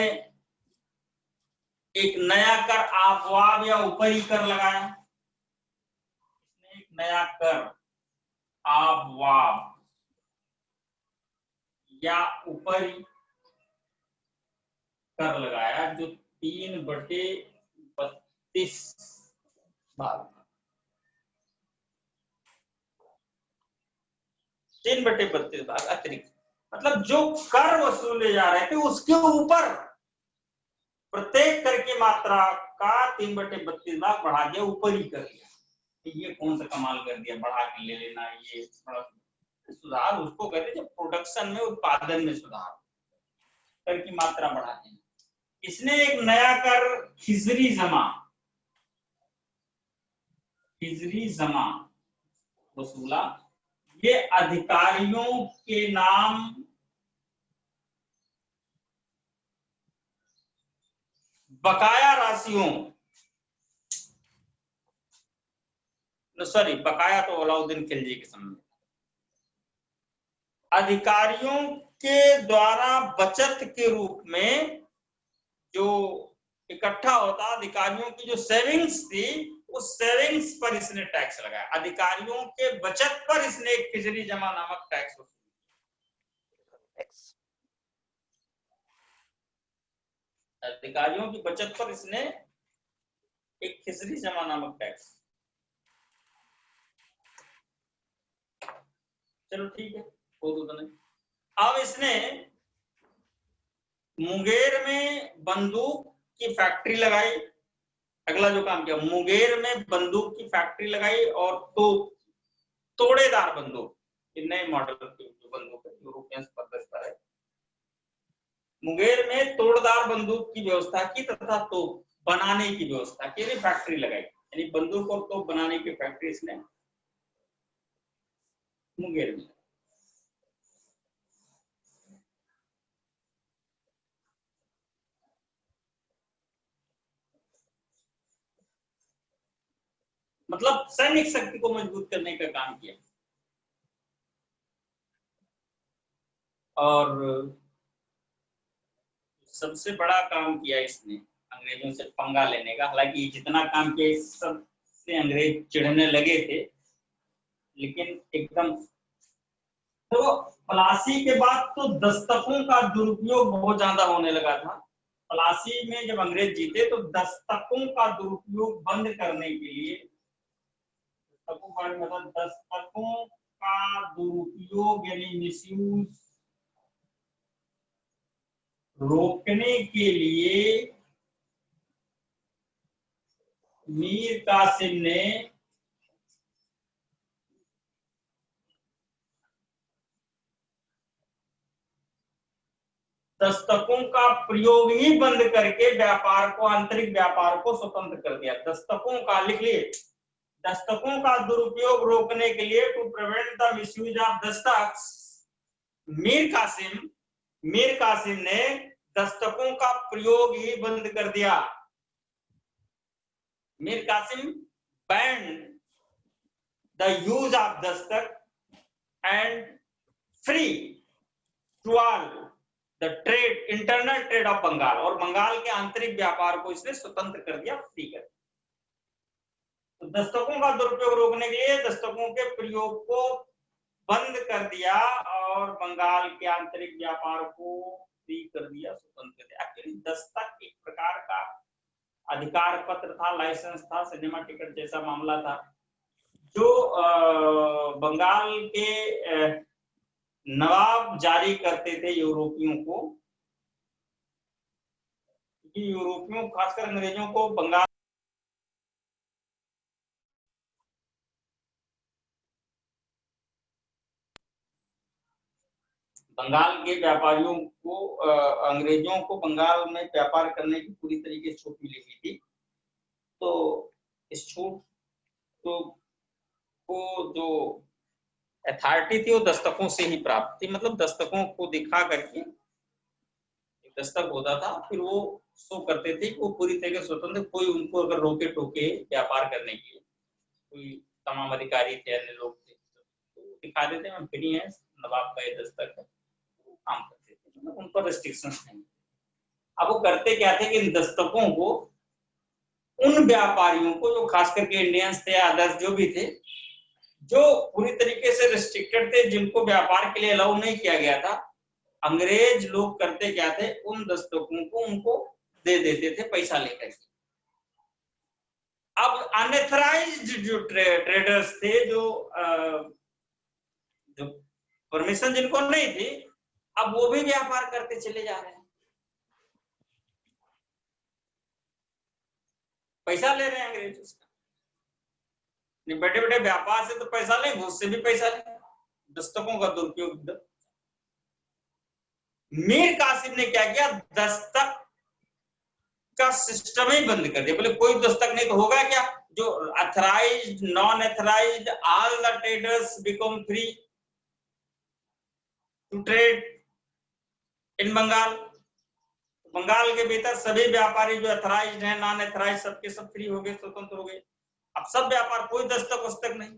एक नया कर आबवाब या ऊपरी कर लगाया, इसने एक नया कर आबवाब या ऊपरी कर लगाया, जो 3/32 भाग, 3/32 भाग अतिरिक्त, मतलब जो कर वसूले जा रहे थे उसके ऊपर प्रत्येक कर की मात्रा का 3/32 भाग बढ़ा दिया, ऊपर ही कर लिया। ये कौन सा कमाल कर दिया, बढ़ा के ले लेना। ये सुधार उसको कहते हैं जब प्रोडक्शन में, उत्पादन में सुधार, कर की मात्रा बढ़ा देना। इसने एक नया कर खिजरी जमा वसूला। ये अधिकारियों के नाम बकाया राशियों, सॉरी बकाया तो अलाउद्दीन खिलजी के समय, अधिकारियों के द्वारा बचत के रूप में जो इकट्ठा होता, अधिकारियों की जो सेविंग्स थी, उस सेविंग्स पर इसने टैक्स लगाया। अधिकारियों के बचत पर इसने एक खिजरी जमा नामक टैक्स वसूला। अधिकारियों की बचत पर इसने एक खिजरी जमा नामक टैक्स, चलो ठीक है, अब इसने मुंगेर में बंदूक की फैक्ट्री लगाई। अगला जो काम किया, मुंगेर में बंदूक की फैक्ट्री लगाई और तोड़ेदार बंदूक, नए मॉडल की जो बंदूक है, यूरोपियन पद्धति पर है, मुंगेर में तोड़दार बंदूक की व्यवस्था की तथा तोप बनाने की व्यवस्था की, फैक्ट्री लगाई। यानी बंदूक और तोप बनाने की फैक्ट्री इसने मुंगेर में। मतलब सैनिक शक्ति को मजबूत करने का काम किया। और सबसे बड़ा काम किया इसने अंग्रेजों से पंगा लेने का। हालांकि जितना काम किया, इस सब से अंग्रेज चिढ़ने लगे थे, लेकिन एकदम तो प्लासी के बाद तो दस्तकों का दुरुपयोग बहुत ज्यादा होने लगा था। प्लासी में जब अंग्रेज जीते तो दस्तकों का दुरुपयोग बंद करने के लिए, दस्तकों का मतलब दस्तकों का दुरुपयोग यानी मिसयूज रोकने के लिए मीर कासिम ने दस्तकों का प्रयोग ही बंद करके व्यापार को, आंतरिक व्यापार को स्वतंत्र कर दिया। दस्तकों का, लिख लिए, दस्तकों का दुरुपयोग रोकने के लिए, to prevent the misuse of dastaks, Mir Qasim ने दस्तकों का प्रयोग ही बंद कर दिया। Mir Qasim banned the use of dastak and free to all the trade, internal trade of Bengal, और बंगाल के आंतरिक व्यापार को इसने स्वतंत्र कर दिया, फ्री कर दिया। तो दस्तकों का दुरुपयोग रोकने के लिए दस्तकों के प्रयोग को बंद कर दिया और बंगाल के आंतरिक व्यापार को फ्री कर दिया, स्वतंत्र कर दिया। एक्चुअली दस्तक एक प्रकार का अधिकार पत्र था, लाइसेंस था, सिनेमा टिकट जैसा मामला था, जो बंगाल के नवाब जारी करते थे यूरोपियों को। यूरोपियों, खासकर अंग्रेजों को बंगाल के व्यापारियों को, अंग्रेजों को बंगाल में व्यापार करने की पूरी तरीके से छूट मिली हुई थी। तो इस छूट को जो अथॉरिटी थी वो दस्तकों से ही प्राप्त थी। मतलब दस्तकों को दिखा करके, दस्तक होता था, फिर वो शो करते थे कि वो पूरी तरह से स्वतंत्र, कोई उनको अगर रोके टोके व्यापार करने के, कोई तमाम अधिकारी थे, अन्य लोग थे, तो दिखा देते हैं हम फ्री हैं, नवाब का ये दस्तक है, काम करते थे, मतलब उन पर रिस्ट्रिक्शंस नहीं। अब वो करते क्या थे कि इन दस्तकों को उन व्यापारियों को, जो खास करके इंडियंस थे, अदर्स जो भी थे, जो पूरी तरीके से रिस्ट्रिक्टेड थे, जिनको व्यापार के लिए अलाउ नहीं किया गया था, अंग्रेज लोग करते क्या थे, उन दस्तकों को उनको दे देते थे पैसा लेकर के। अब अनऑथराइज्ड जो ट्रेडर्स थे, जो परमिशन जिनको नहीं थी, अब वो भी व्यापार करते चले जा रहे हैं, पैसा ले रहे हैं अंग्रेज उसका। बड़े बड़े व्यापार से तो पैसा लें, घूस से भी पैसा लें, दस्तकों का दुरुपयोग। मीर कासिम ने क्या किया, दस्तक का सिस्टम ही बंद कर दिया। बोले कोई दस्तक नहीं तो होगा क्या, जो authorized, non authorized, all the traders become free to trade in Bengal. Bengal के भीतर सभी व्यापारी जो अथराइज्ड हैं, नॉन अथराइज्ड, सबके सब फ्री हो गए, स्वतंत्र हो गए। अब सब व्यापार, कोई दस्तक वस्तक नहीं।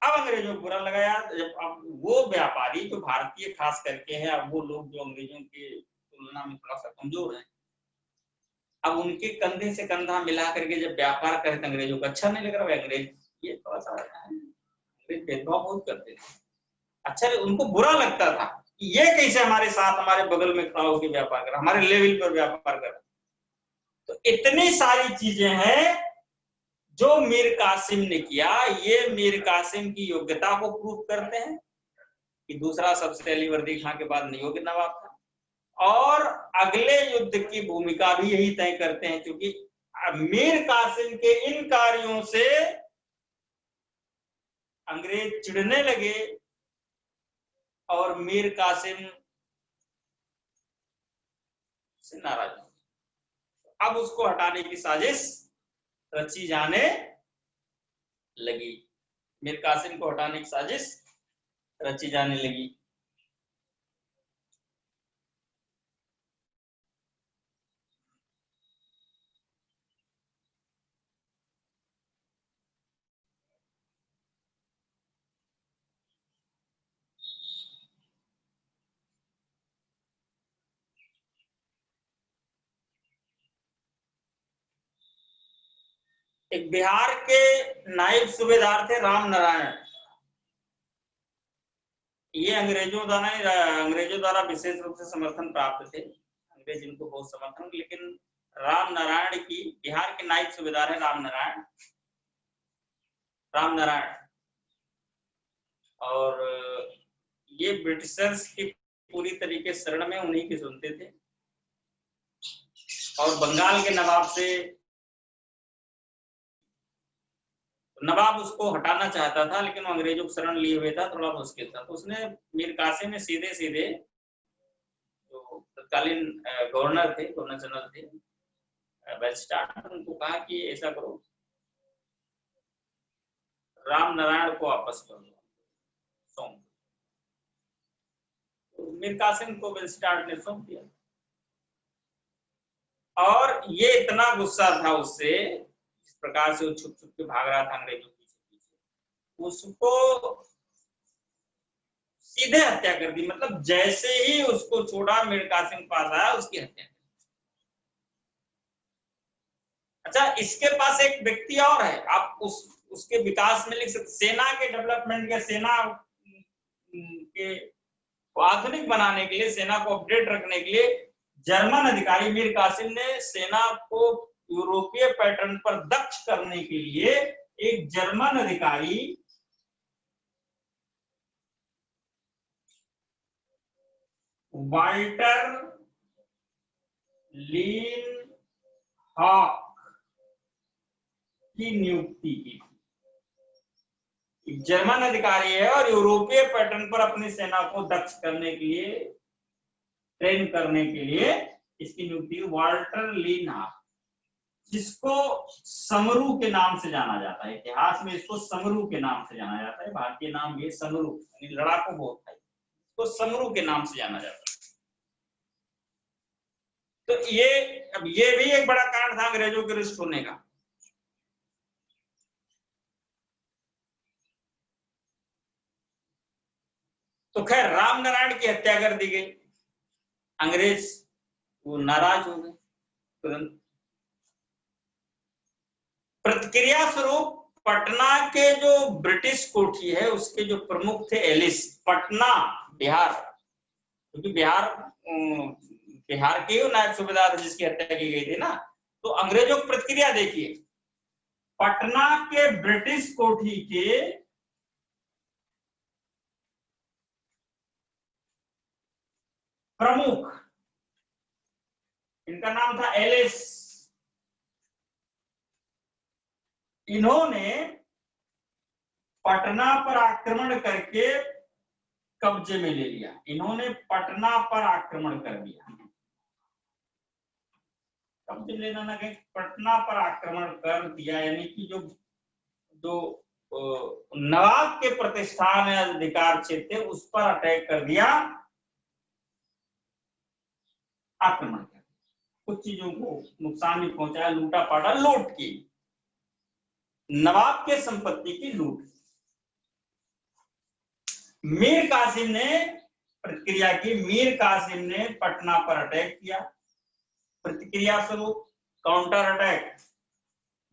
अब अंग्रेजों को बुरा लगा यार, जब अब वो व्यापारी जो भारतीय खास करके है, अब वो लोग जो अंग्रेजों के तुलना में थोड़ा सा कमजोर है, अब उनके कंधे से कंधा मिला करके जब व्यापार करे तो अंग्रेजों को अच्छा नहीं लग रहा। अंग्रेज ये थोड़ा सा अंग्रेज भेदभाव बहुत करते थे, अच्छा उनको बुरा लगता था कि ये कैसे हमारे साथ, हमारे बगल में खड़ा होकर व्यापार कर, हमारे लेवल पर व्यापार कर। तो इतनी सारी चीजें हैं जो मीर कासिम ने किया। ये मीर कासिम की योग्यता को प्रूव करते हैं कि दूसरा सबसे अली वर्दी खां के बाद नियोग्य नवाब था, और अगले युद्ध की भूमिका भी यही तय करते हैं, क्योंकि मीर कासिम के इन कार्यों से अंग्रेज चिढ़ने लगे और मीर कासिम से नाराज। अब उसको हटाने की साजिश रची जाने लगी, मीर कासिम को हटाने की साजिश रची जाने लगी। एक बिहार के नायब सूबेदार थे राम नारायण। ये अंग्रेजों द्वारा विशेष रूप से समर्थन प्राप्त थे, अंग्रेज इनको बहुत समर्थन, लेकिन राम नारायण की, बिहार के नायब सूबेदार है राम नारायण, और ये ब्रिटिशर्स की पूरी तरीके शरण में उन्हीं की सुनते थे, और बंगाल के नवाब से, नवाब उसको हटाना चाहता था लेकिन वो अंग्रेजों को शरण लिए हुए था, थोड़ा मुश्किल था। तो उसने, मीर कासिम ने सीधे सीधे जो तत्कालीन गवर्नर जनरल थे वेल्स्टार्ड, उनको कहा कि ऐसा करो, राम नारायण को वापस कर दो, सौंप। तो मीर कासिम को वेल्स्टार्ड ने सौंप दिया, और ये इतना गुस्सा था उससे, इस प्रकार से वो छुप छुप के भाग रहा था अंग्रेजों के पीछे, उसको सीधे हत्या कर दी। मतलब जैसे ही उसको छोड़ा, मीर कासिम पास आया, उसकी हत्या। अच्छा, इसके पास एक व्यक्ति और है, आप उसके विकास में लिख सकते, सेना के डेवलपमेंट या सेना के आधुनिक बनाने के लिए, सेना को अपडेट रखने के लिए जर्मन अधिकारी मीर कासिम ने सेना को यूरोपीय पैटर्न पर दक्ष करने के लिए एक जर्मन अधिकारी वाल्टर लीनहॉक की नियुक्ति की। जर्मन अधिकारी है और यूरोपीय पैटर्न पर अपनी सेना को दक्ष करने के लिए, ट्रेन करने के लिए इसकी नियुक्ति वाल्टर लीनहॉक, जिसको समरू के नाम से जाना जाता है। इतिहास में इसको समरू के नाम से जाना जाता है, भारतीय नाम ये समरू, लड़ाकू बहुत था, इसको समरू के नाम से जाना जाता है। तो अब ये भी एक बड़ा कारण था अंग्रेजों के रिस्ट होने का। तो खैर राम नारायण की हत्या कर दी गई, अंग्रेज वो नाराज हो गए तुरंत। प्रतिक्रिया स्वरूप पटना के जो ब्रिटिश कोठी है उसके जो प्रमुख थे एलिस, पटना बिहार, क्योंकि बिहार के नायब सूबेदार जिसकी हत्या की गई थी ना, तो अंग्रेजों की प्रतिक्रिया देखिए। पटना के ब्रिटिश कोठी के प्रमुख, इनका नाम था एलिस, इन्होंने पटना पर आक्रमण करके कब्जे में ले लिया। इन्होंने पटना पर आक्रमण कर दिया, कब्जे लेना ना कहीं, पटना पर आक्रमण कर दिया, यानी कि जो नवाब के प्रतिष्ठान या अधिकार क्षेत्र थे उस पर अटैक कर दिया, आक्रमण कर दिया, कुछ चीजों को नुकसान भी पहुंचाया, लूटा पाटा, लूट की, नवाब के संपत्ति की लूट। मीर कासिम ने प्रतिक्रिया की, मीर कासिम ने पटना पर अटैक किया, प्रतिक्रिया स्वरूप काउंटर अटैक।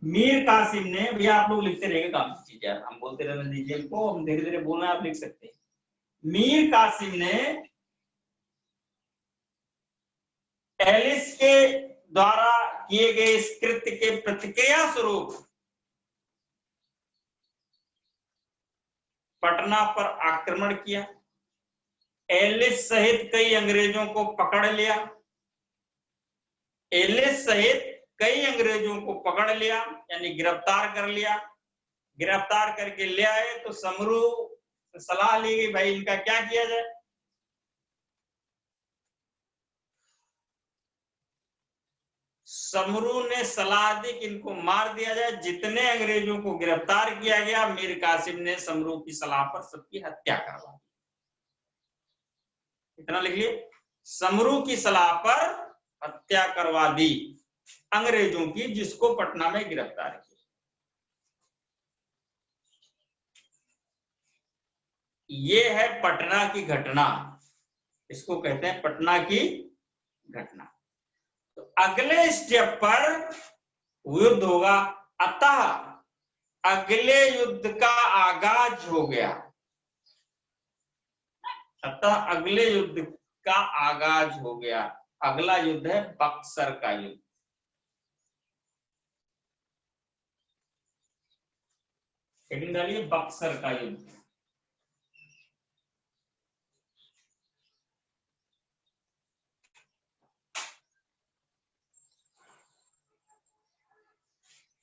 मीर कासिम ने, भैया आप लोग लिखते रहेंगे काम की चीज, यार हम बोलते रहने दीजिए इनको, हम धीरे धीरे बोलना है, आप लिख सकते हैं। मीर कासिम ने एलिस के द्वारा किए गए इस कृत्य के प्रतिक्रिया स्वरूप पटना पर आक्रमण किया, एलिस सहित कई अंग्रेजों को पकड़ लिया, एलिस सहित कई अंग्रेजों को पकड़ लिया, यानी गिरफ्तार कर लिया। गिरफ्तार करके ले आए तो समरू से सलाह ली गई, भाई इनका क्या किया जाए। समरू ने सलाह दी कि इनको मार दिया जाए। जितने अंग्रेजों को गिरफ्तार किया गया, मीर कासिम ने समरू की सलाह पर सबकी हत्या करवा दी। इतना लिख लिए, समरू की सलाह पर हत्या करवा दी अंग्रेजों की, जिसको पटना में गिरफ्तार किया। ये है पटना की घटना, इसको कहते हैं पटना की घटना। तो अगले स्टेप पर युद्ध होगा, अतः अगले युद्ध का आगाज हो गया। अतः अगले युद्ध का आगाज हो गया। अगला युद्ध है बक्सर का युद्ध। हेडिंग डालिए बक्सर का युद्ध।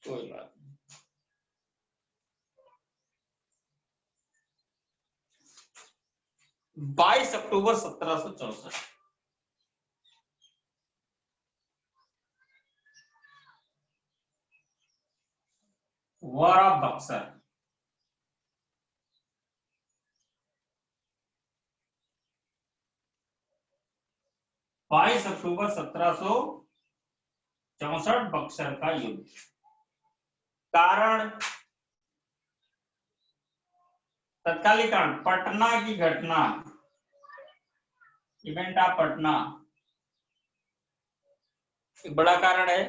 कोई बात नहीं। 22 अक्टूबर 1764। War of Buxar. बाईस अक्टूबर 1764 बक्सर का युद्ध। कारण तत्कालिक कारण पटना की घटना, इवेंट ऑफ पटना एक बड़ा कारण है।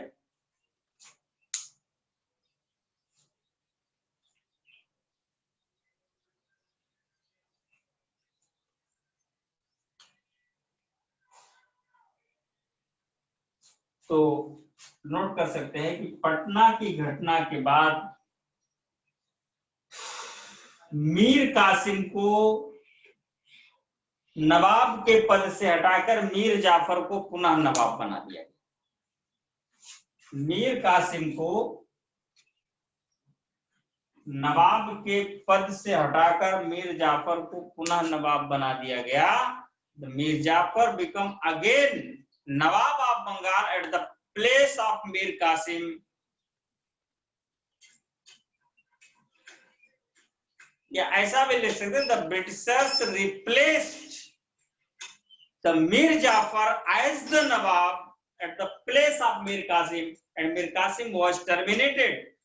तो नोट कर सकते हैं कि पटना की घटना के बाद मीर कासिम को नवाब के पद से हटाकर मीर जाफर को पुनः नवाब बना दिया गया। मीर कासिम को नवाब के पद से हटाकर मीर जाफर को पुनः नवाब बना दिया गया। मीर जाफर बिकम अगेन नवाब of Bengal at the place of Mir Kasim. या ऐसा भी लिख सकते the britishers replaced the Mir Jafar as the नवाब at the place of Mir Kasim and Mir Kasim was terminated.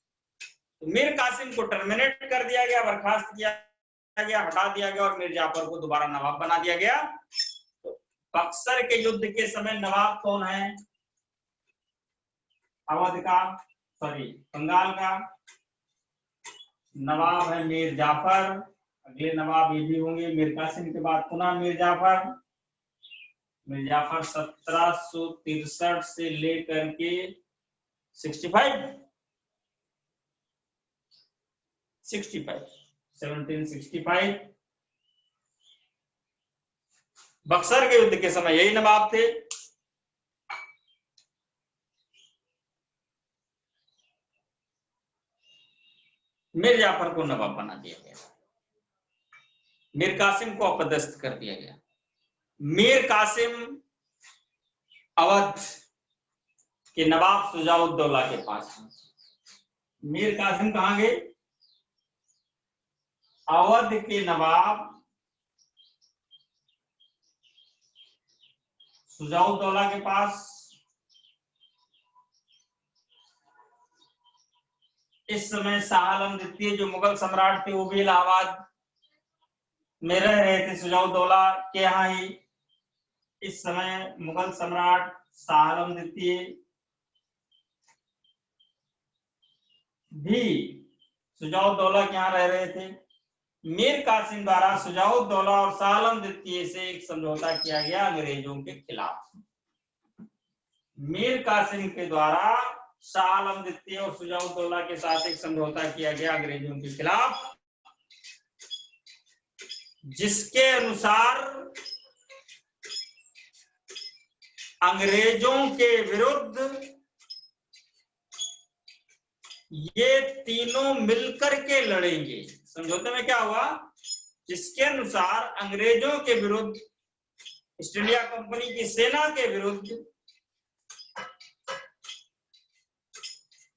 तो मीर कासिम को टर्मिनेट कर दिया गया, बर्खास्त किया गया, हटा दिया गया और मीर जाफर को दोबारा नवाब बना दिया गया। तो बक्सर के युद्ध के समय नवाब कौन है? अवध का, सॉरी बंगाल का नवाब है मीर जाफर। अगले नवाब ये भी होंगे मीर कासिम के बाद पुनः मीर जाफर। मीर जाफर 1763 से लेकर के 1765 बक्सर के युद्ध के समय यही नवाब थे। मीर जाफर को नवाब बना दिया गया, मीर कासिम को अपदस्थ कर दिया गया। मीर कासिम अवध के नवाब शुजाउद्दौला के पास। मीर कासिम कहां गए? अवध के नवाब शुजाउद्दौला के पास। इस समय शाह आलम द्वितीय जो मुगल सम्राट थे वो भी इलाहाबाद में रह रहे थे शुजाउद्दौला के यहाँ ही। इस समय मुगल सम्राट शाह आलम द्वितीय भी शुजाउद्दौला के यहाँ रह रहे थे। मीर कासिम द्वारा शुजाउद्दौला और शाह आलम द्वितीय से एक समझौता किया गया अंग्रेजों के खिलाफ। मीर कासिम के द्वारा शाह आलम द्वितीय और शुजाउद्दौला के साथ एक समझौता किया गया अंग्रेजों के खिलाफ, जिसके अनुसार अंग्रेजों के विरुद्ध ये तीनों मिलकर के लड़ेंगे। समझौते में क्या हुआ? जिसके अनुसार अंग्रेजों के विरुद्ध, ईस्ट इंडिया कंपनी की सेना के विरुद्ध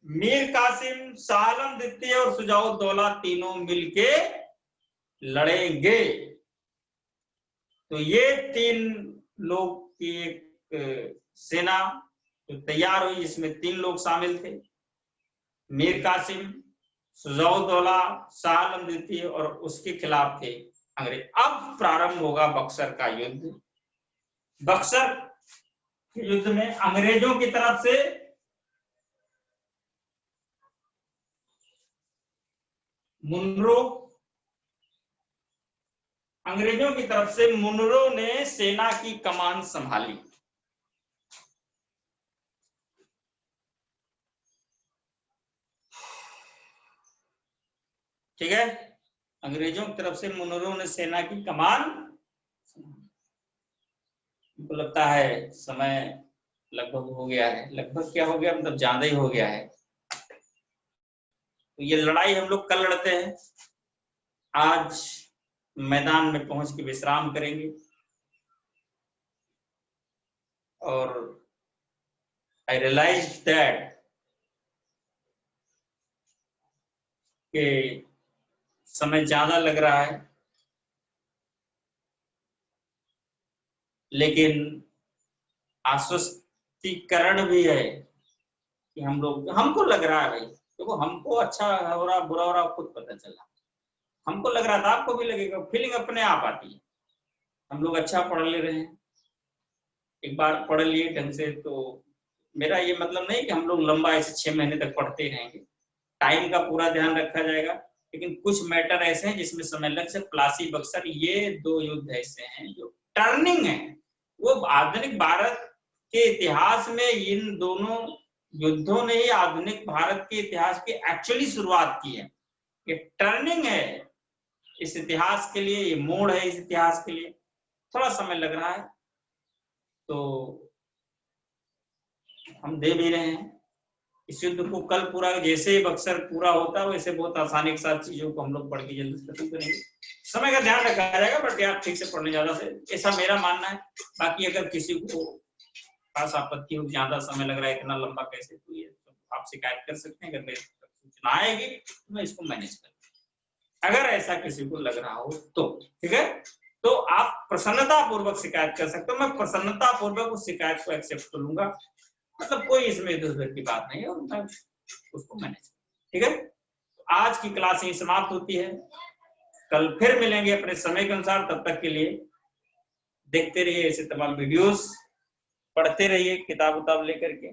मीर कासिम, शाह आलम द्वितीय और शुजाउद्दौला तीनों मिलके लड़ेंगे। तो ये तीन लोग की एक सेना जो तैयार हुई, इसमें 3 लोग शामिल थे, मीर कासिम, शुजाउद्दौला, शाह आलम द्वितीय और उसके खिलाफ थे अंग्रेज। अब प्रारंभ होगा बक्सर का युद्ध। बक्सर के युद्ध में अंग्रेजों की तरफ से मुनरो, अंग्रेजों की तरफ से मुनरो ने सेना की कमान संभाली। ठीक है, अंग्रेजों की तरफ से मुनरो ने सेना की कमान। मुझको लगता है समय लगभग हो गया है, लगभग क्या हो गया, मतलब ज्यादा ही हो गया है। तो ये लड़ाई हम लोग कल लड़ते हैं, आज मैदान में पहुंच के विश्राम करेंगे। और आई रियलाइज दैट कि समय ज्यादा लग रहा है, लेकिन आश्वस्तिकरण भी है कि हम लोग, हमको लग रहा है भाई, देखो हमको अच्छा हो रहा बुरा हो रहा खुद पता चला, हमको लग रहा था आपको भी लगेगा, फीलिंग अपने आप आती है। हम लोग अच्छा पढ़ ले रहे हैं, एक बार पढ़ लिए ढंग से, तो मेरा ये मतलब नहीं कि हम लोग लंबा ऐसे 6 महीने तक पढ़ते रहेंगे, टाइम का पूरा ध्यान रखा जाएगा। लेकिन कुछ मैटर ऐसे हैं जिसमें समय लग से, प्लासी बक्सर, ये 2 युद्ध ऐसे हैं जो टर्निंग है। वो आधुनिक भारत के इतिहास में इन दोनों युद्धों ने ही आधुनिक भारत के इतिहास की एक्चुअली शुरुआत की है। ये टर्निंग है इस इतिहास के लिए, ये मोड़ है इस इतिहास के लिए। थोड़ा समय लग रहा है, तो हम दे भी रहे हैं इस युद्ध को। कल पूरा जैसे बक्सर पूरा होता है वैसे बहुत आसानी के साथ चीजों को हम लोग पढ़ के जल्दी खत्म करेंगे। समय का ध्यान रखा जाएगा, बट यार ठीक से पढ़ने ज्यादा से, ऐसा मेरा मानना है। बाकी अगर किसी को खास आपत्ति हो, ज्यादा समय लग रहा है, इतना लंबा कैसे, तो ये तो आप शिकायत कर सकते हैं। अगर मेरी सूचना आएगी तो मैं इसको मैनेज करूंगा, अगर ऐसा किसी को लग रहा हो तो। ठीक है, तो आप प्रसन्नता पूर्वक शिकायत कर सकते हो, मैं प्रसन्नता पूर्वक उस शिकायत को एक्सेप्ट कर लूंगा, मतलब कोई इसमें इधर की बात नहीं है, और मैं उसको मैनेज। ठीक है, आज की क्लास यही समाप्त होती है, कल फिर मिलेंगे अपने समय के अनुसार। तब तक के लिए देखते रहिए ऐसे तमाम वीडियोस, पढ़ते रहिए किताब उताब लेकर के।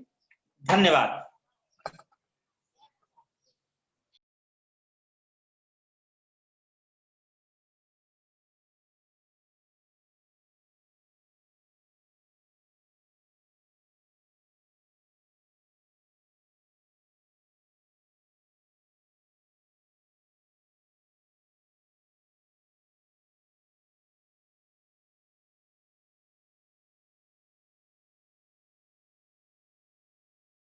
धन्यवाद।